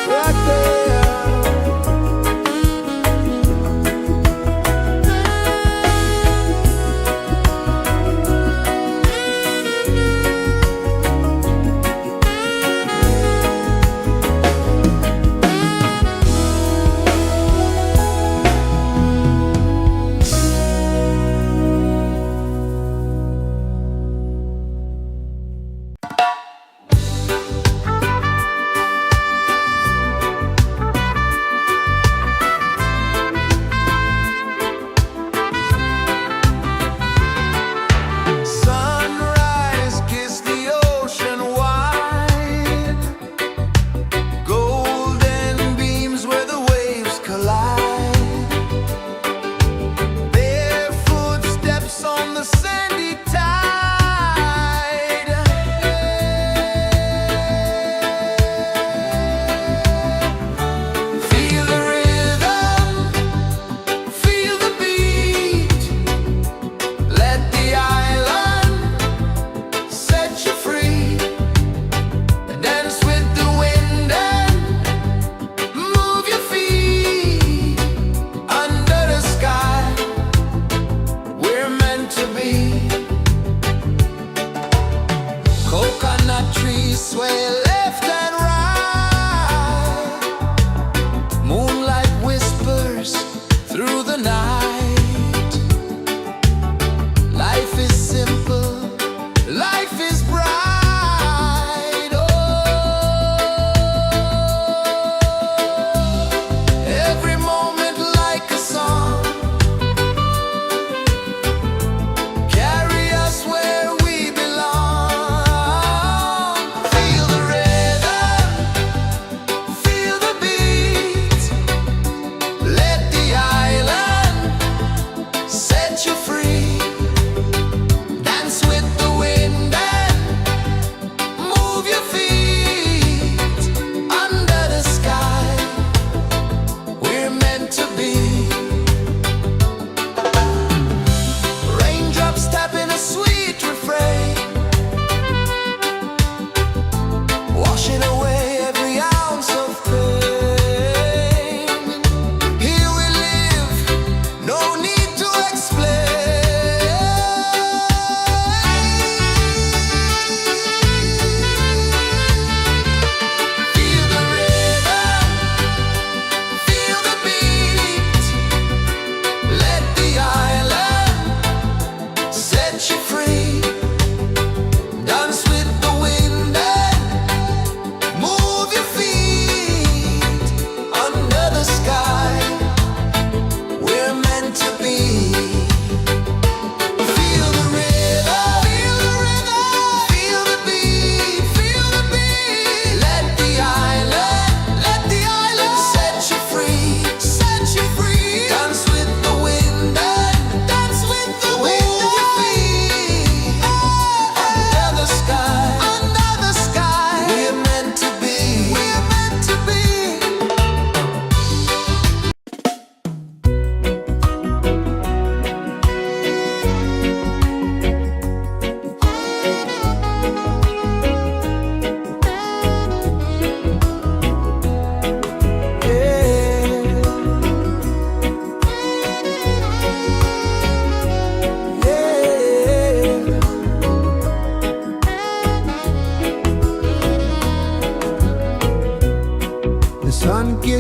Right there.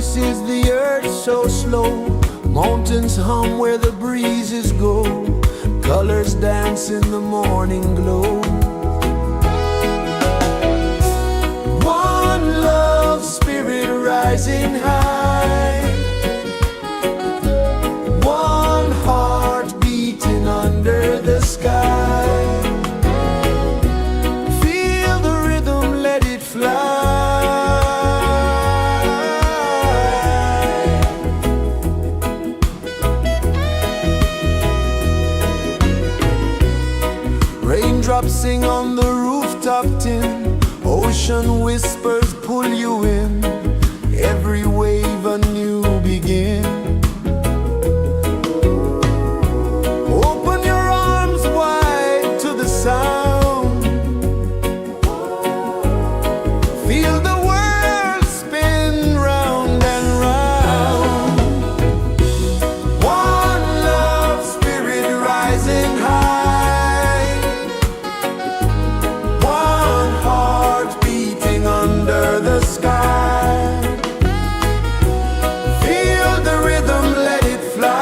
rejoices the earth so slow. Mountains hum where the breezes go. Colors dance in the morning glow. One love spirit rising high. One heart beating under the sky. Feel the rhythm, let it fly. Raindrops sing on the rooftop tin. Ocean whispers pull you in. Every wave a new begin. Open your arms wide to the sound. Feel the world spin round and round. One love spirit rising high. One heart beating under the sky. Feel the rhythm, let it fly.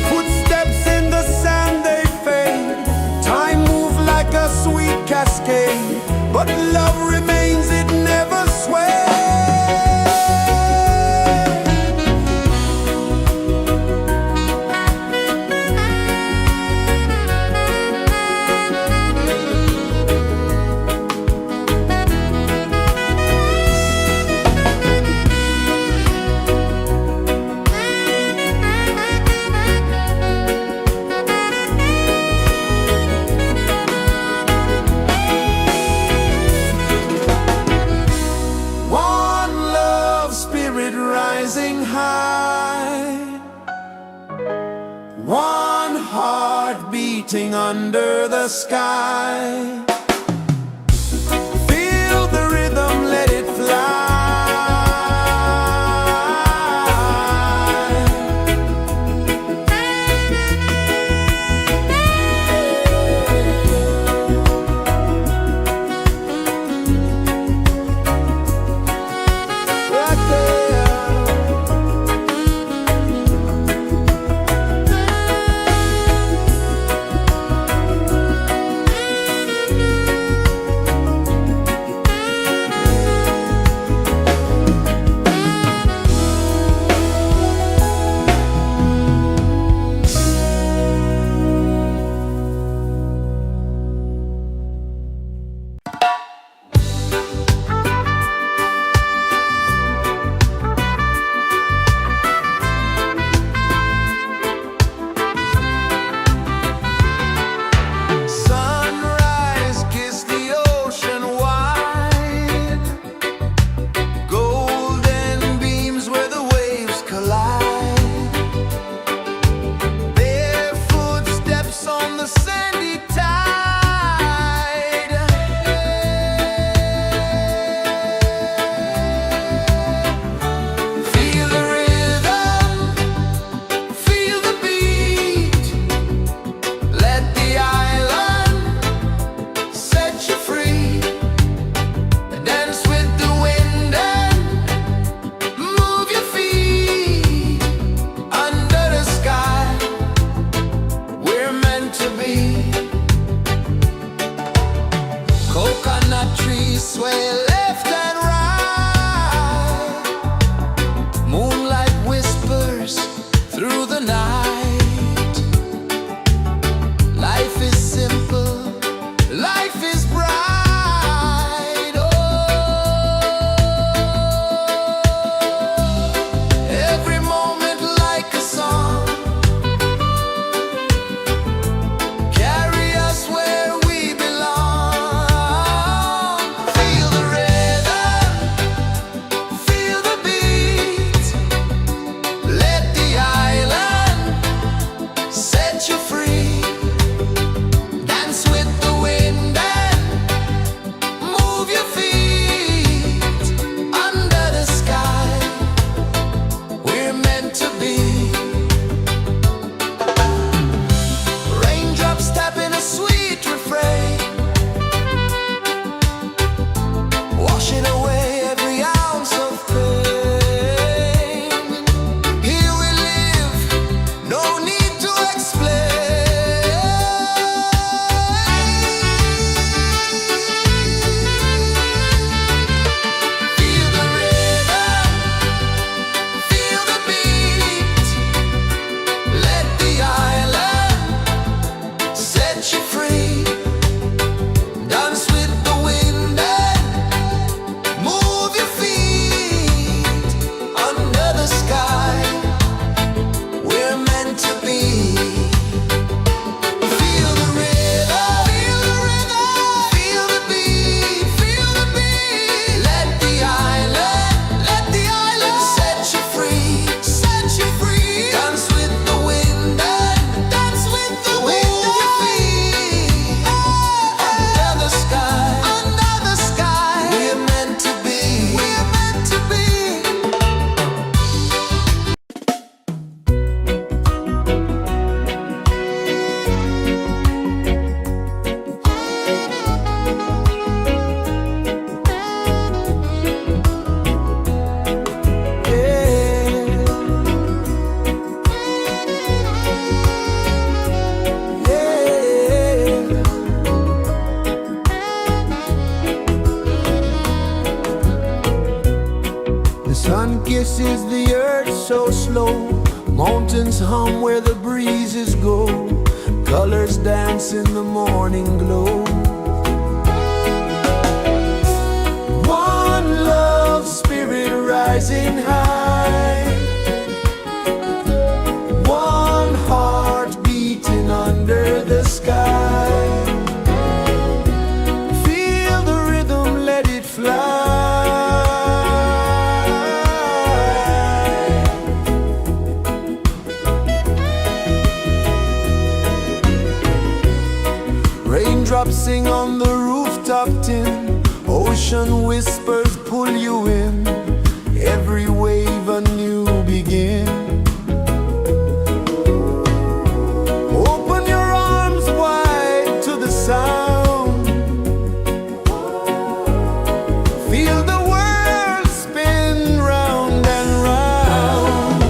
Footsteps in the sand, they fade. Time moves like a sweet cascade. But love remains, it never sways. One love spirit rising high. One heart beating under the sky. Feel the rhythm, let it fly. Right there. Sun kisses the earth so slow, mountains hum where the breezes go, colors dance in the morning glow. One love, spirit rising high, one heart beating under the sky. Feel the rhythm, let it fly. Raindrops sing on the rooftop tin, ocean whispers pull you in, every wave a new begin. Open your arms wide to the sound, feel the world spin round and round.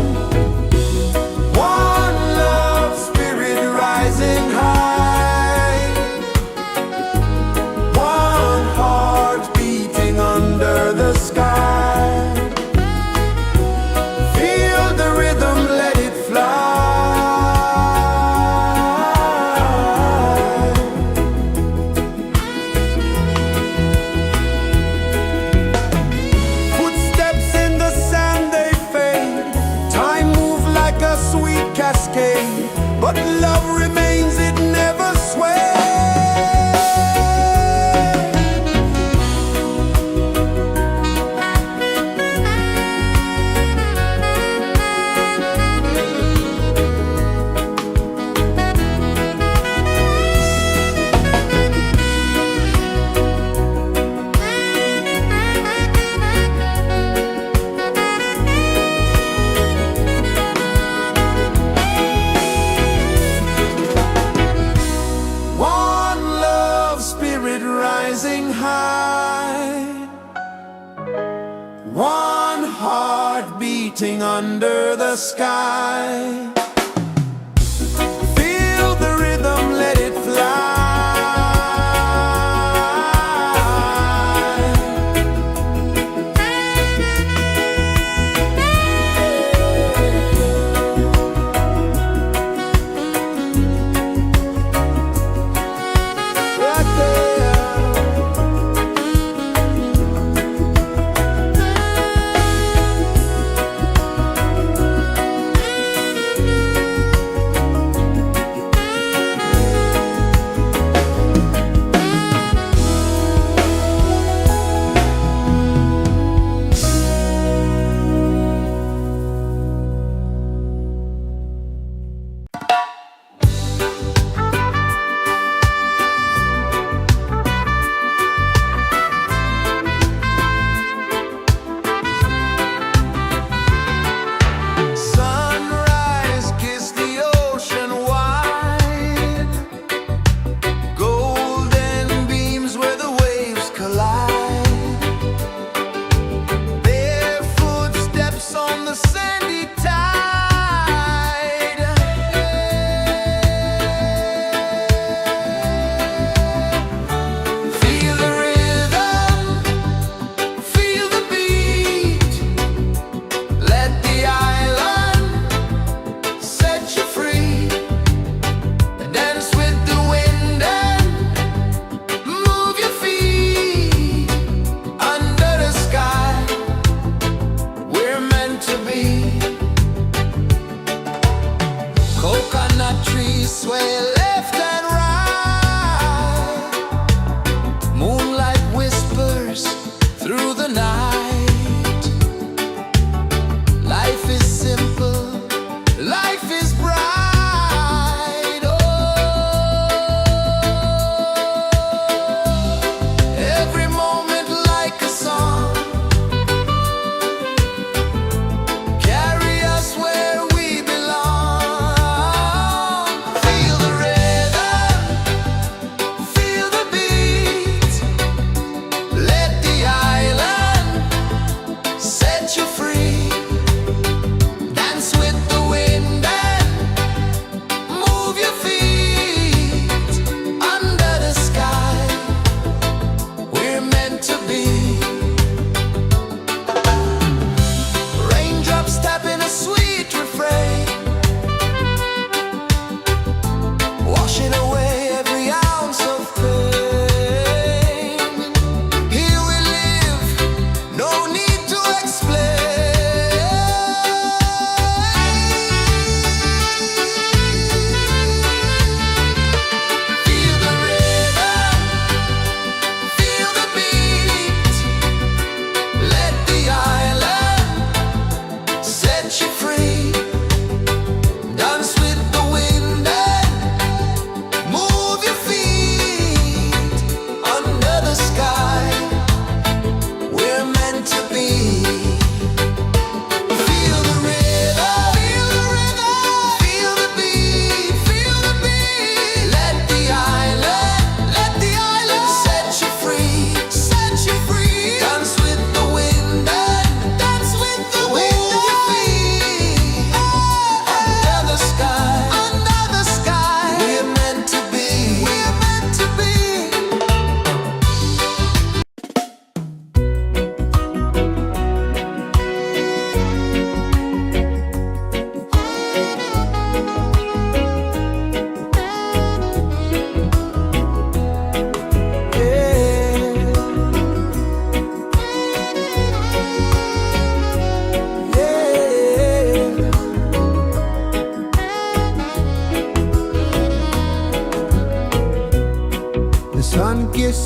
One love, spirit rising high, one heart beating under the sky. Feel the rhythm, let it fly. Footsteps in the sand, they fade, time moves like a sweet cascade, but love remains, it never sways. One love, spirit rising high, one heart beating under the sky. Feel the rhythm, let it fly. Right there.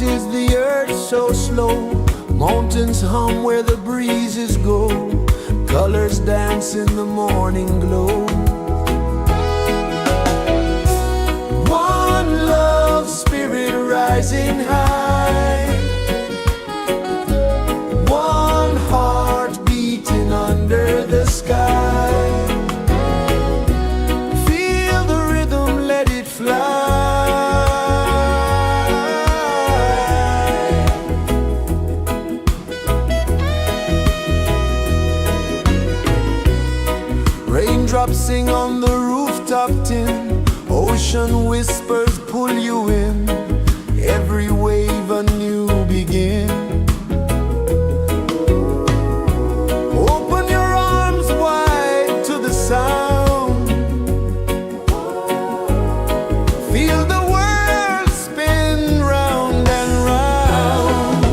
is the earth so slow. Mountains hum where the breezes go. Colors dance in the morning glow. One love spirit rising high. One heart beating under the sky. Feel the rhythm, let it fly. Raindrops sing on the rooftop tin. Ocean whispers pull you in. Every wave a new begin. Open your arms wide to the sound. Feel the world spin round and round.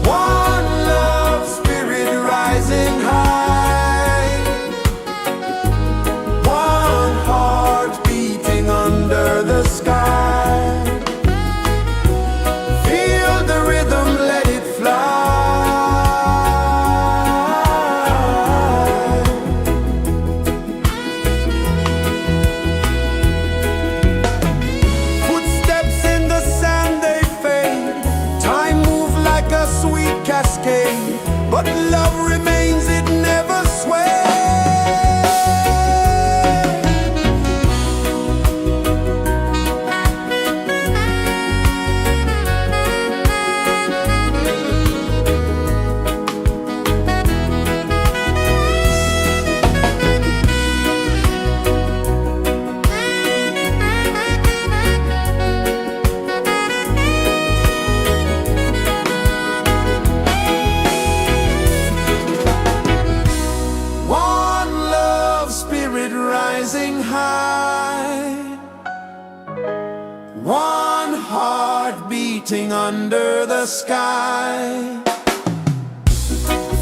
One love spirit rising high. One heart beating under the sky. Feel the rhythm, let it fly. Footsteps in the sand, they fade. Time moves like a sweet cascade, but love remains, it never sways. One love spirit rising high. One heart beating under the sky.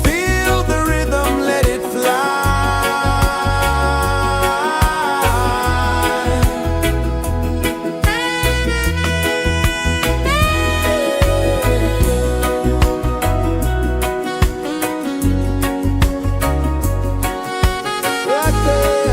Feel the rhythm, let it fly. Right there.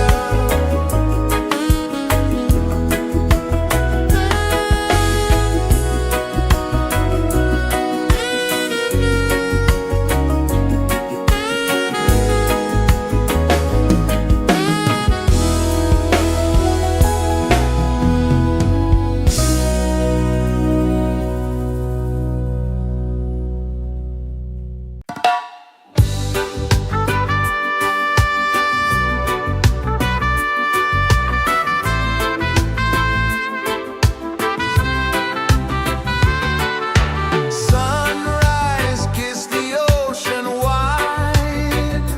Sunrise, kiss the ocean wide.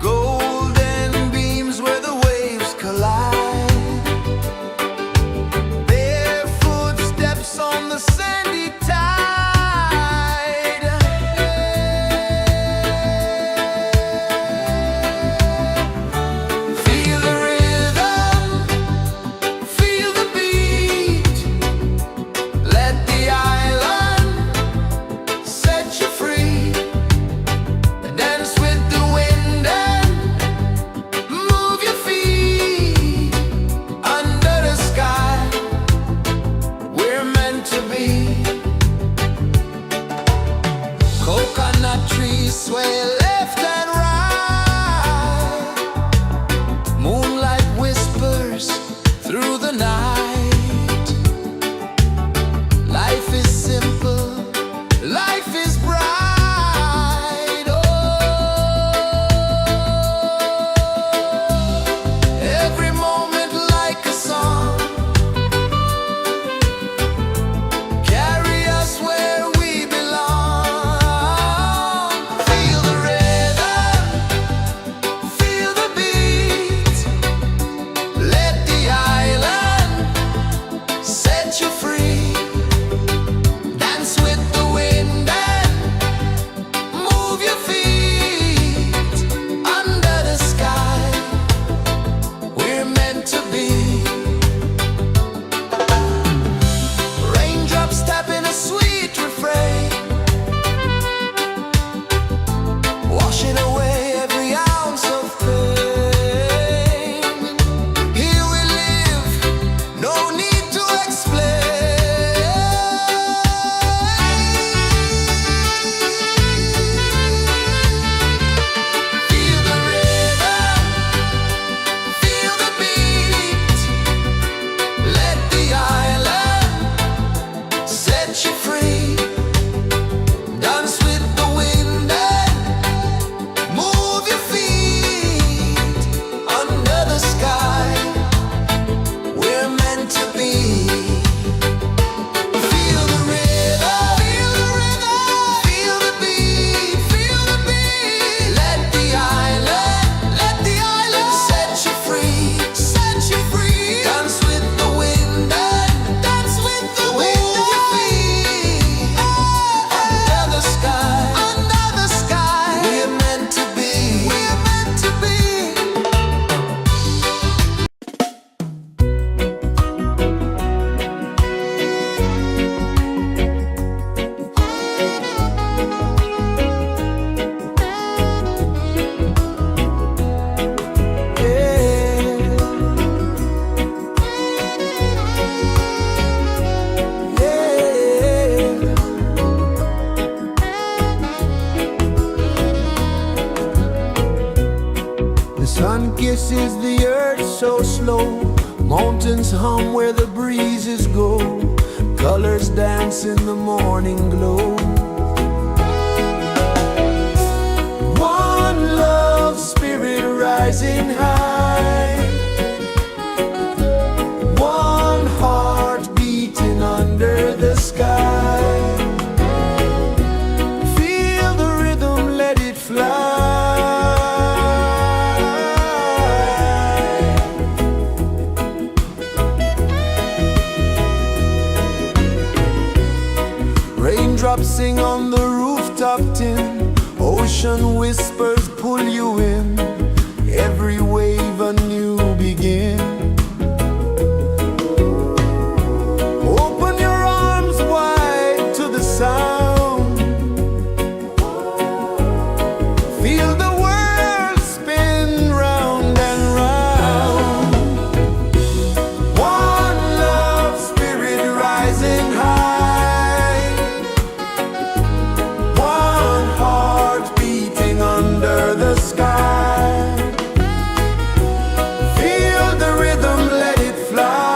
Golden beams where the waves collide. Barefoot steps on the sandy tide. Feel the rhythm, feel the beat. Let the island set you free. Dance with the wind and move your feet. Under the sky, we're meant to be. Coconut trees sway left and right. Moonlight whispers through the night. Life is simple, life is bright. Oh, every moment like a song. Carry us where we belong. Feel the rhythm, Sun kisses the earth so slow, mountains hum where the breezes go, colors dance in the morning glow. One love spirit rising high, one heart beating under the sky. Feel the rhythm, let it fly. Raindrops sing on the rooftop tin, ocean whispers pull you in, every wave a new begin. Open your arms wide to the sound, feel the world spin round and round. One love spirit rising high, one heart beating under the sky. Feel the rhythm, let it fly.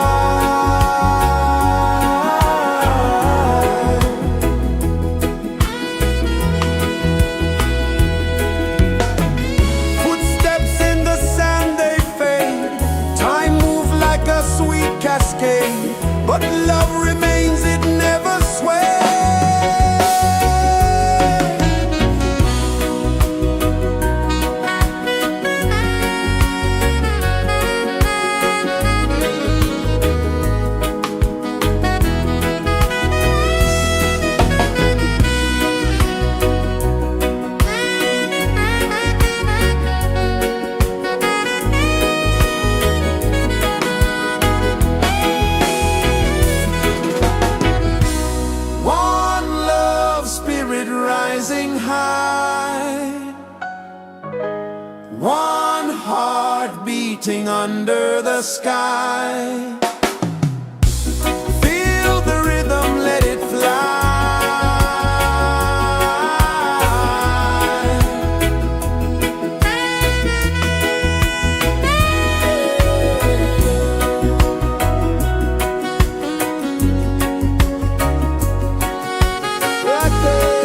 Footsteps in the sand, they fade, time moves like a sweet cascade, but love remains, it never sways. One love spirit rising high, one heart beating under the sky. Feel the rhythm, let it fly. Right there.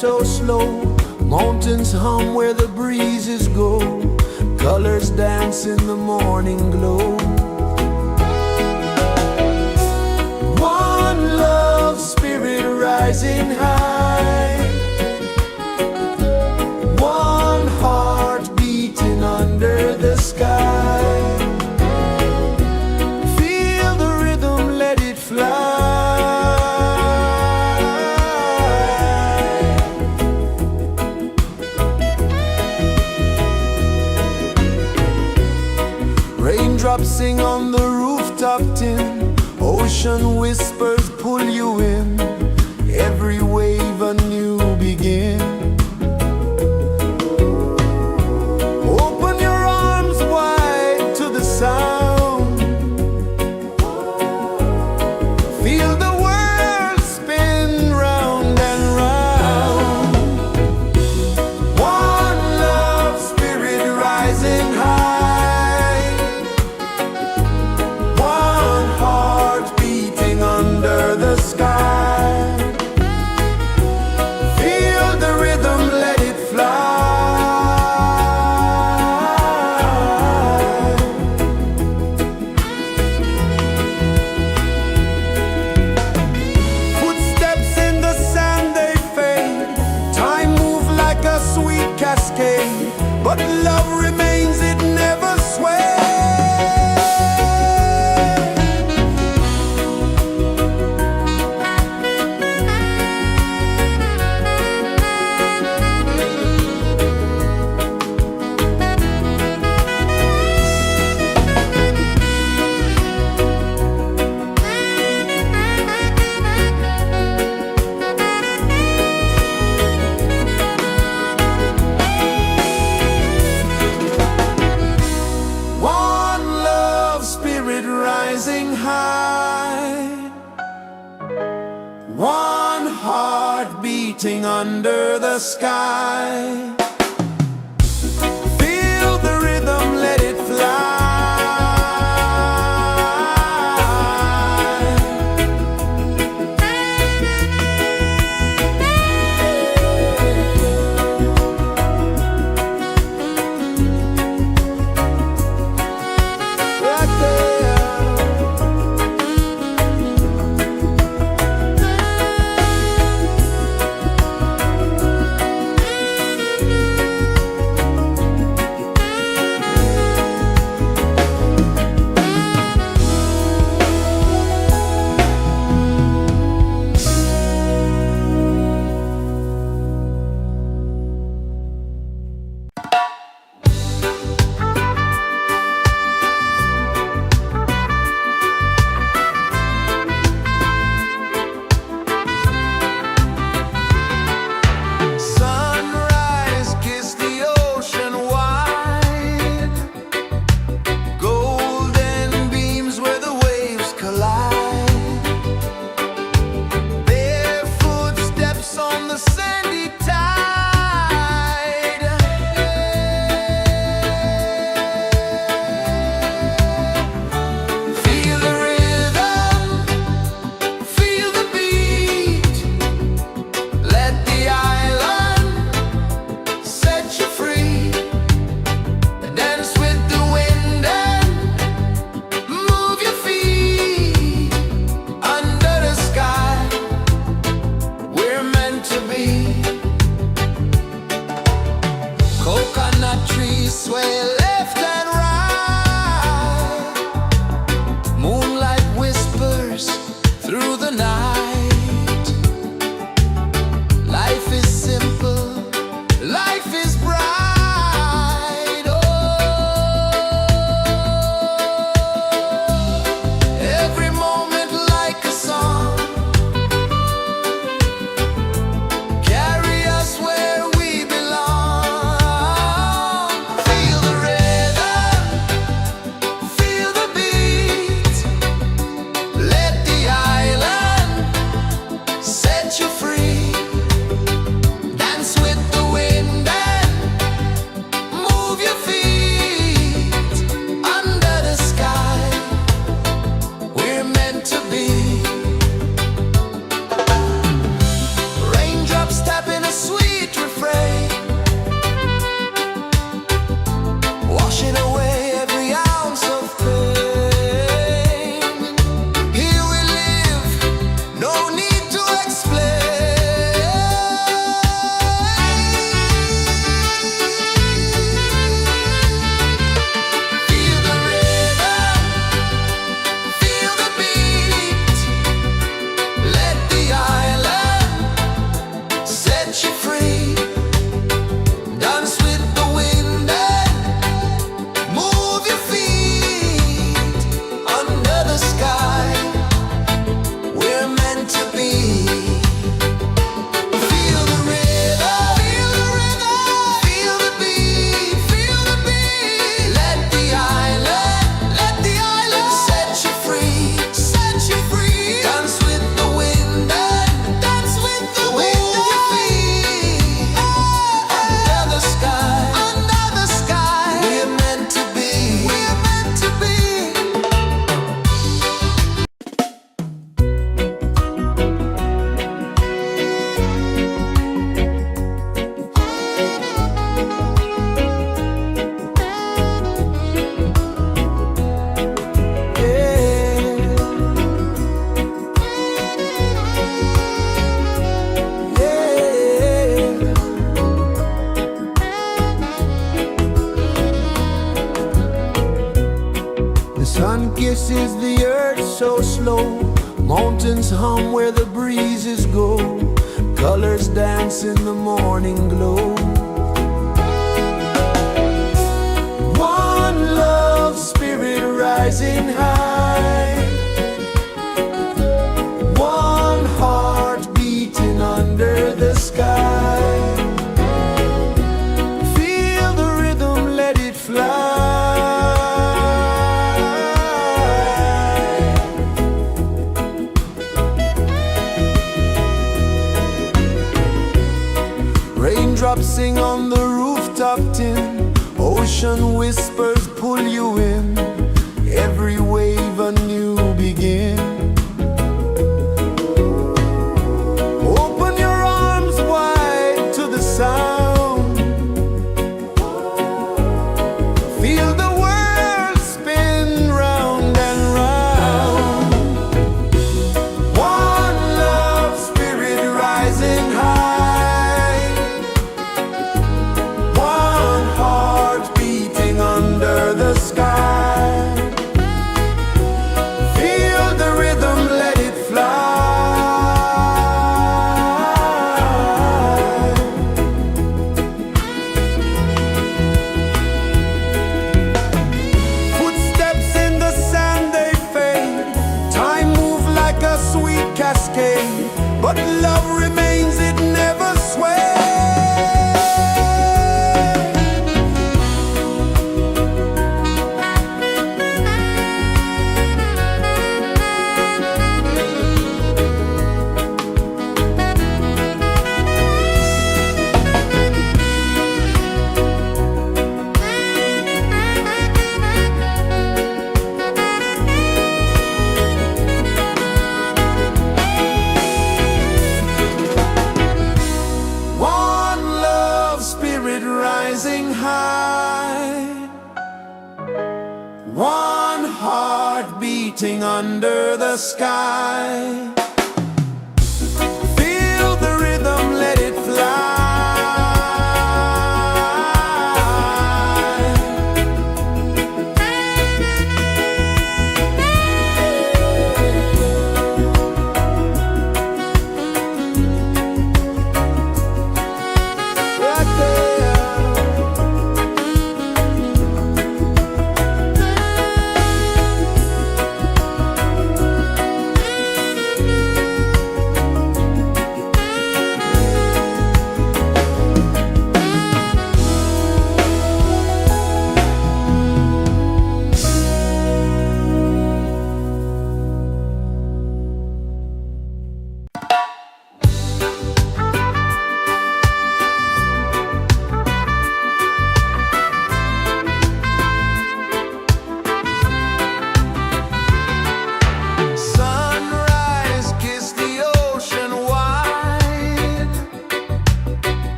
so slow. Mountains hum where the breezes go. Colors dance in the morning glow. One love spirit rising high. One heart beating under the sky. Feel the rhythm, let it fly. Raindrops sing on the rooftop tin. Ocean whispers pull you in. Every wave a new begin. Open your arms wide to the sound. Feel the world spin round and round. One love spirit rising high. One heart beating under the sky. Feel the rhythm, let it fly. Footsteps in the sand, they fade. Time moves like a sweet cascade, but love remains, it never sways. One love spirit rising high. One heart beating under the sky. Feel the rhythm, let it fly. Right there. Sunrise, kiss the ocean wide. Golden beams where the waves collide. Barefoot steps on the sandy tide. Feel the rhythm, feel the beat. Let the island set you free. Dance with the wind and move your feet. Under the sky, we're meant to be. Coconut trees sway left and right. Moonlight whispers through the night. Life is simple, life is bright. Oh, every moment like a song. Carry us where we belong. Feel the rhythm. mountains hum where the breezes go, colors dance in the morning glow. One love spirit rising high, one heart beating under the sky. Feel the rhythm, let it fly. Raindrops sing on the rooftop tin, ocean whispers pull you in, every wave a new begin. Open your arms wide to the sound, feel the world spin round and round. One love spirit rising high, one heart beating under the sky. Feel the rhythm, let it fly. Footsteps in the sand, they fade. Time moves like a sweet cascade, but love remains, it never sways. One love spirit rising high, one heart beating under the sky. Feel the rhythm, let it fly. Right there.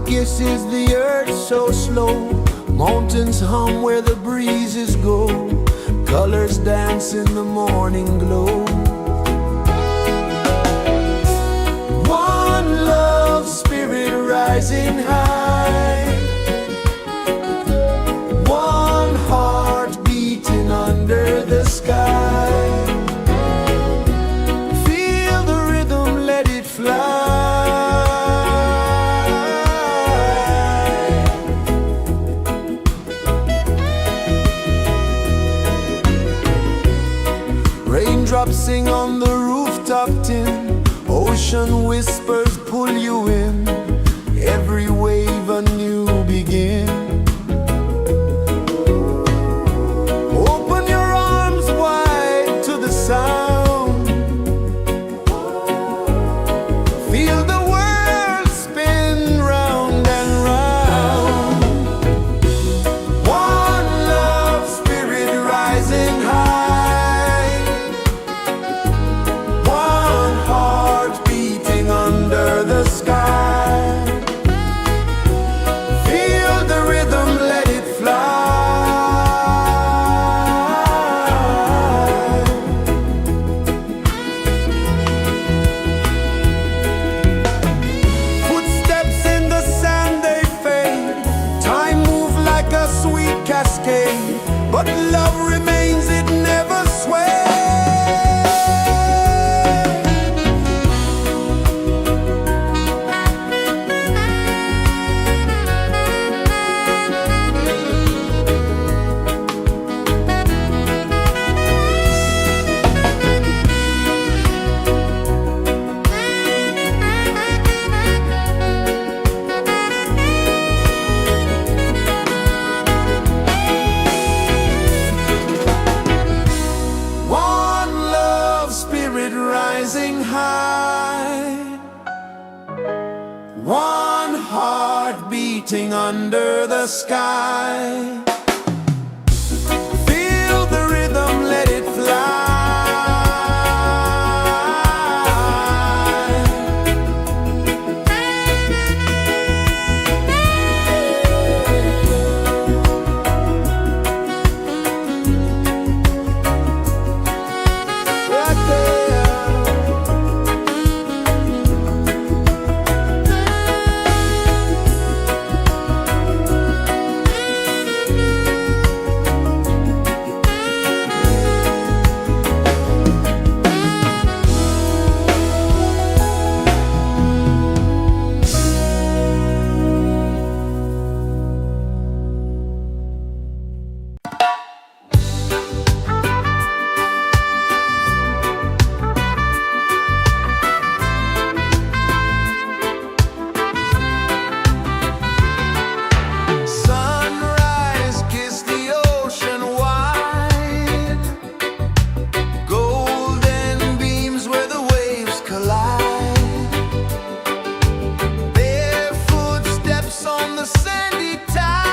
sun kisses the earth so slow. Mountains hum where the breezes go. Colors dance in the morning glow. One love, spirit rising high. One heart beating under the sky. Feel the rhythm, let it fly. Raindrops sing on the rooftop tin. Ocean whispers pull you in. Every wave a new begin. Open your arms wide to the sound. Feel the world spin round and round. One love, spirit rising high. One heart beating under the sky. Feel the rhythm, let it fly. Footsteps in the sand, they fade. Time moves like a sweet cascade, but love remains, it never sways. One love, spirit rising high. One heart beating under the sky. Feel the rhythm, let it fly. Right there. Sunrise, kiss the ocean wide. Golden beams where the waves collide. Bare footsteps on the sandy tide.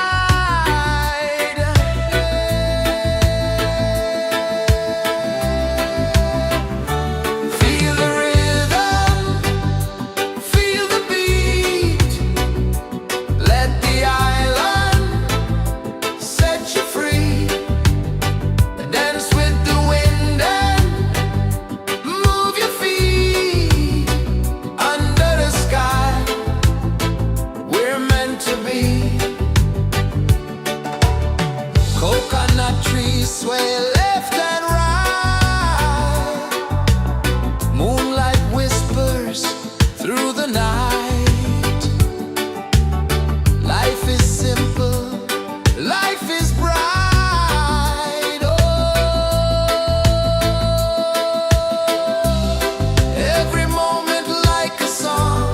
Feel the rhythm, feel the beat. Let the island set you free. Dance with the wind and move your feet. Under the sky, we're meant to be. Coconut trees sway left and right. Moonlight whispers through the night. Life is simple, life is bright. Oh, every moment like a song.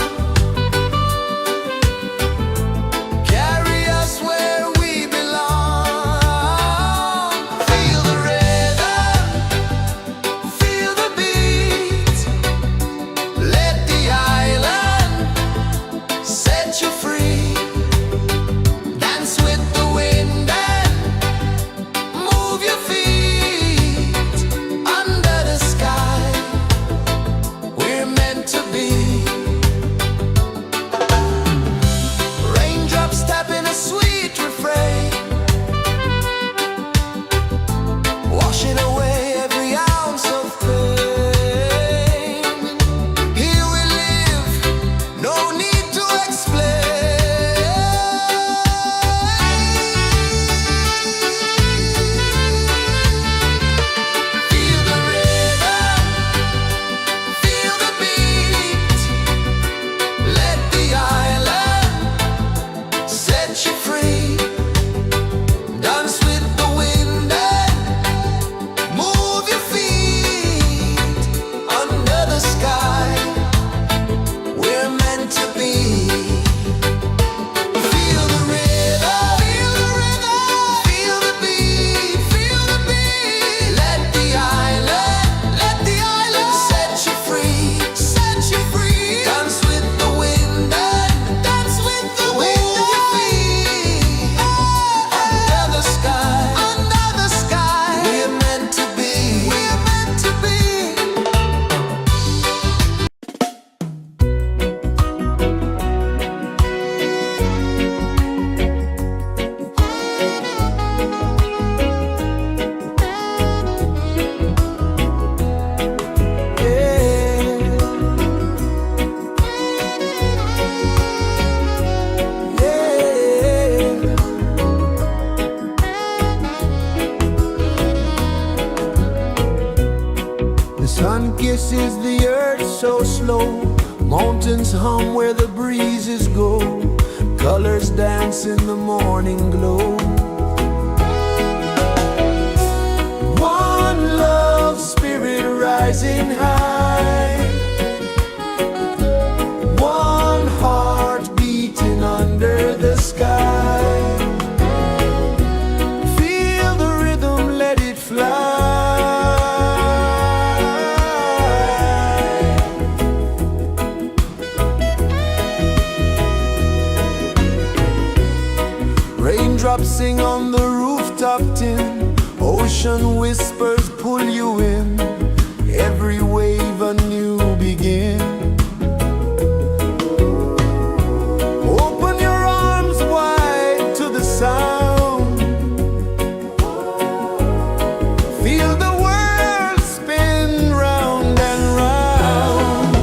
is the earth so slow? Mountains hum where the breezes go. Colors dance in the morning glow. One love, spirit rising high. One heart beating under the sky. Feel the rhythm, let it fly. Raindrops sing on the rooftop tin. Ocean whispers pull you in. Every wave a new begin. Open your arms wide to the sound. Feel the world spin round and round.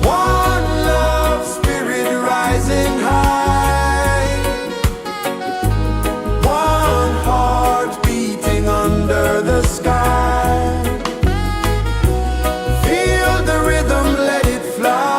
One love, spirit rising high. One heart beating under the sky. Feel the rhythm, let it fly.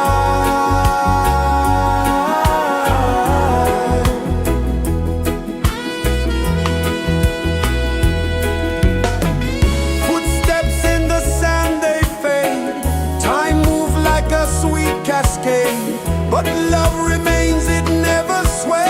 Footsteps in the sand, they fade. Time moves like a sweet cascade, but love remains, it never sways.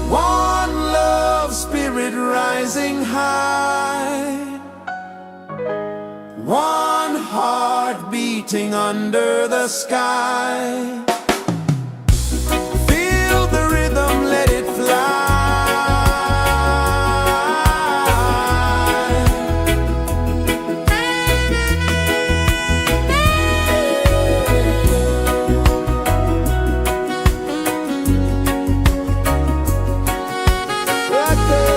One love, spirit rising high. One heart beating under the sky. Feel the rhythm, let it fly. Right there.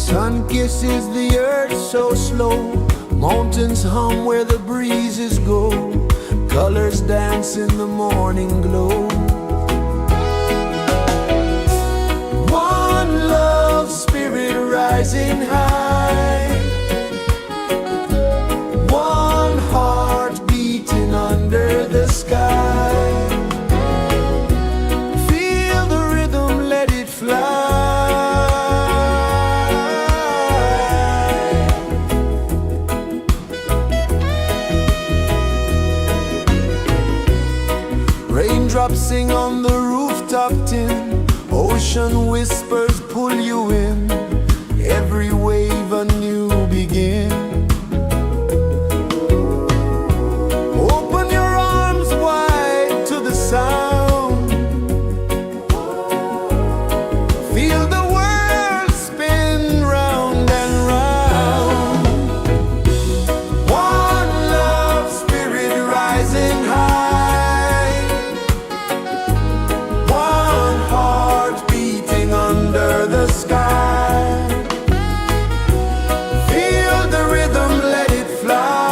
Sun kisses the earth so slow, mountains hum where the breezes go, colors dance in the morning glow. One love spirit rising high, one heart beating under the sky. Feel the rhythm, let it fly. Raindrops sing on the rooftop tin, ocean whispers pull you in, every wave a new begin. Open your arms wide to the sound, feel the world spin round and round. One love spirit rising high, one heart beating under the sky. Feel the rhythm, let it fly.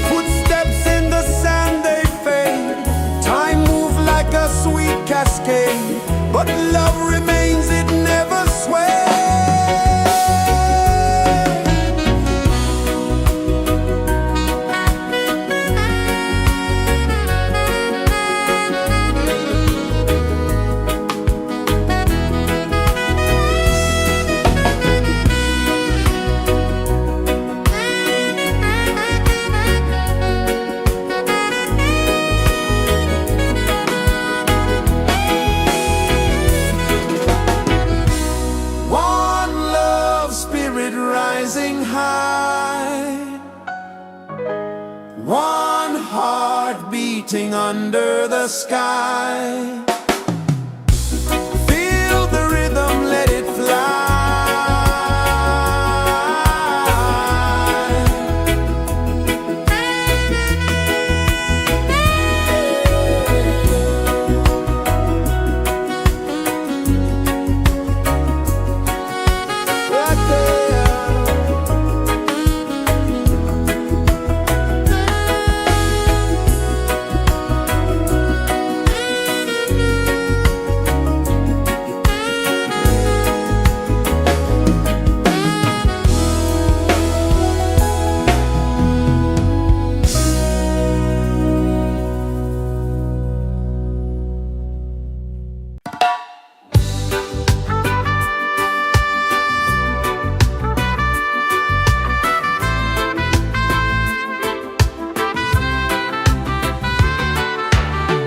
Footsteps in the sand, they fade, time moves like a sweet cascade, but love remains, it never sways. One love spirit rising high, one heart beating under the sky. Feel the rhythm, let it fly. Right there.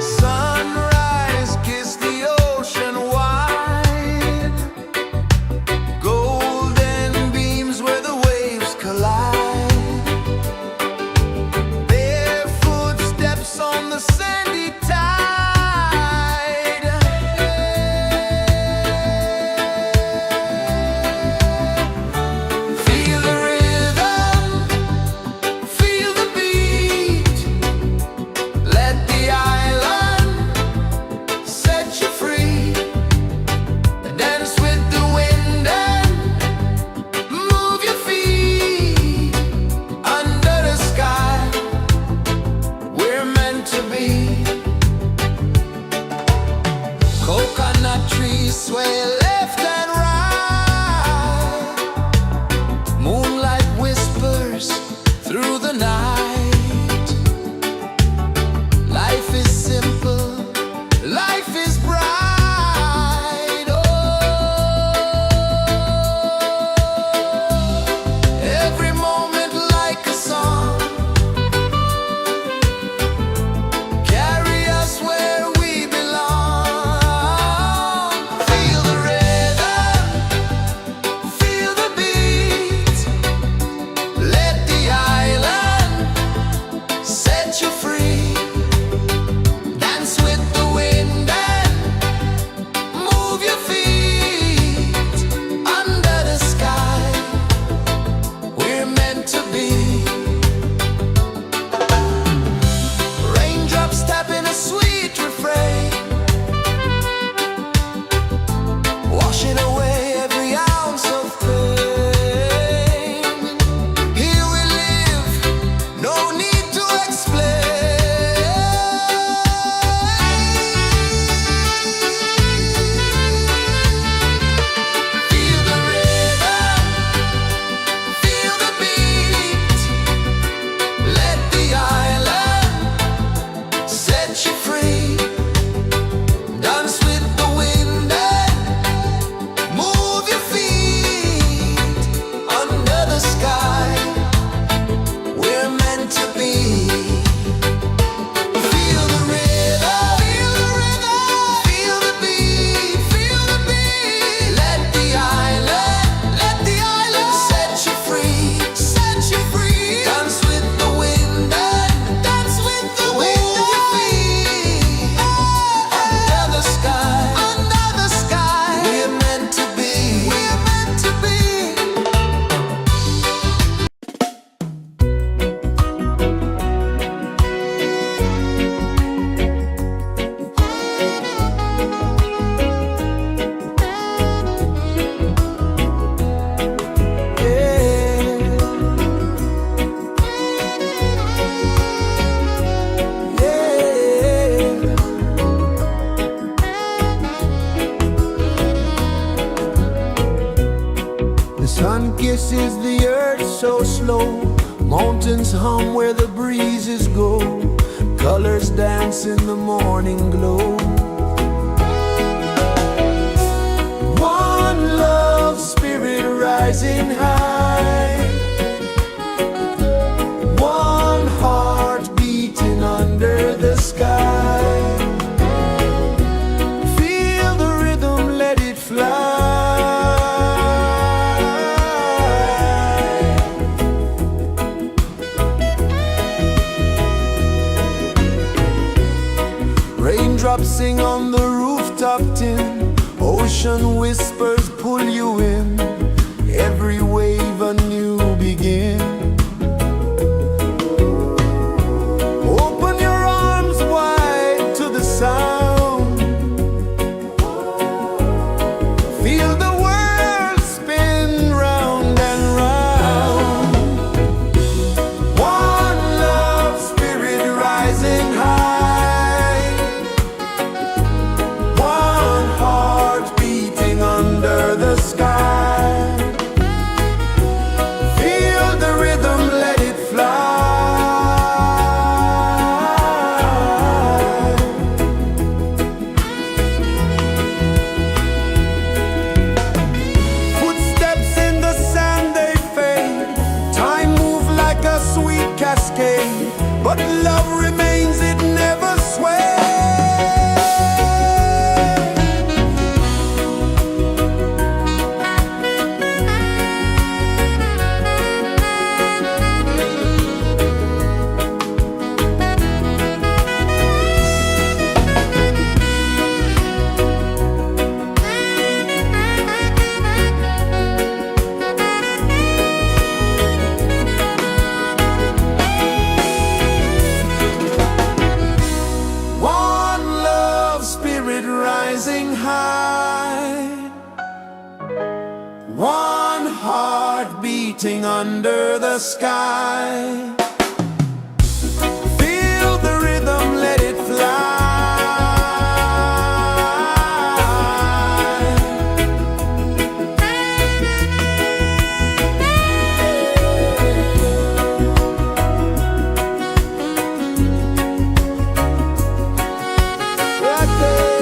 Sunrise, kiss the ocean wide, golden beams where the waves collide, bare footsteps on the sandy tide. Feel the rhythm, feel the beat, let the island set you free. Dance with the wind and move your feet under the sky. We're meant to be. Coconut trees sway left and right, moonlight whispers through the night. Life is simple, life is bright. Oh, every moment like a song, carry us where we belong. Feel the rhythm, feel the beat, let the island pulses the earth so slow. Mountains hum where the breezes go. Colors dance in the morning glow. One love spirit rising high. One heart beating under the sky. Feel the rhythm, let it fly. Raindrops sing on the rooftop tin. Ocean whispers pull you in. Every wave a new begin. Open your arms wide to the sound. Feel the world spin round and round. One love spirit rising high. One heart beating under the sky. Feel the rhythm, let it fly. Footsteps in the sand, they fade. Time moves like a sweet cascade, but love remains, it never sways. One love spirit rising high. One heart beating under the sky. Feel the rhythm, let it fly. Right there.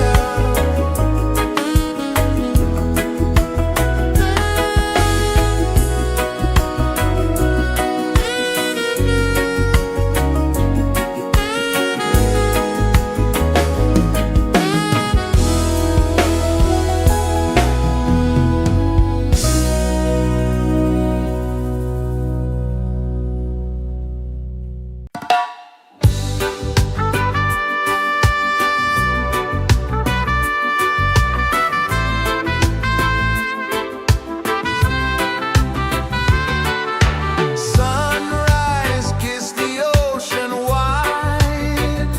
Sunrise, kiss the ocean wide.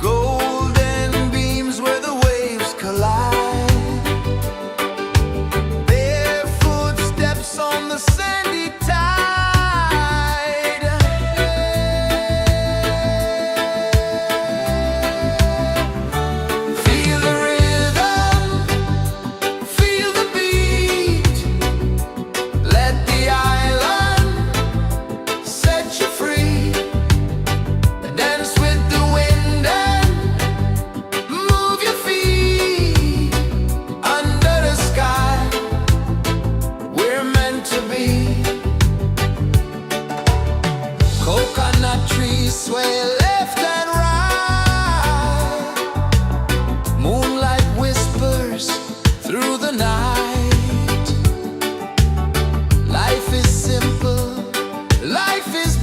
Golden beams where the waves collide. Barefoot steps on the sandy tide. Feel the rhythm, feel the beat. Let the island set you free. Dance with the wind and move your feet. Under the sky, we're meant to be. Coconut trees sway left and right. Moonlight whispers through the night. Life is simple, life is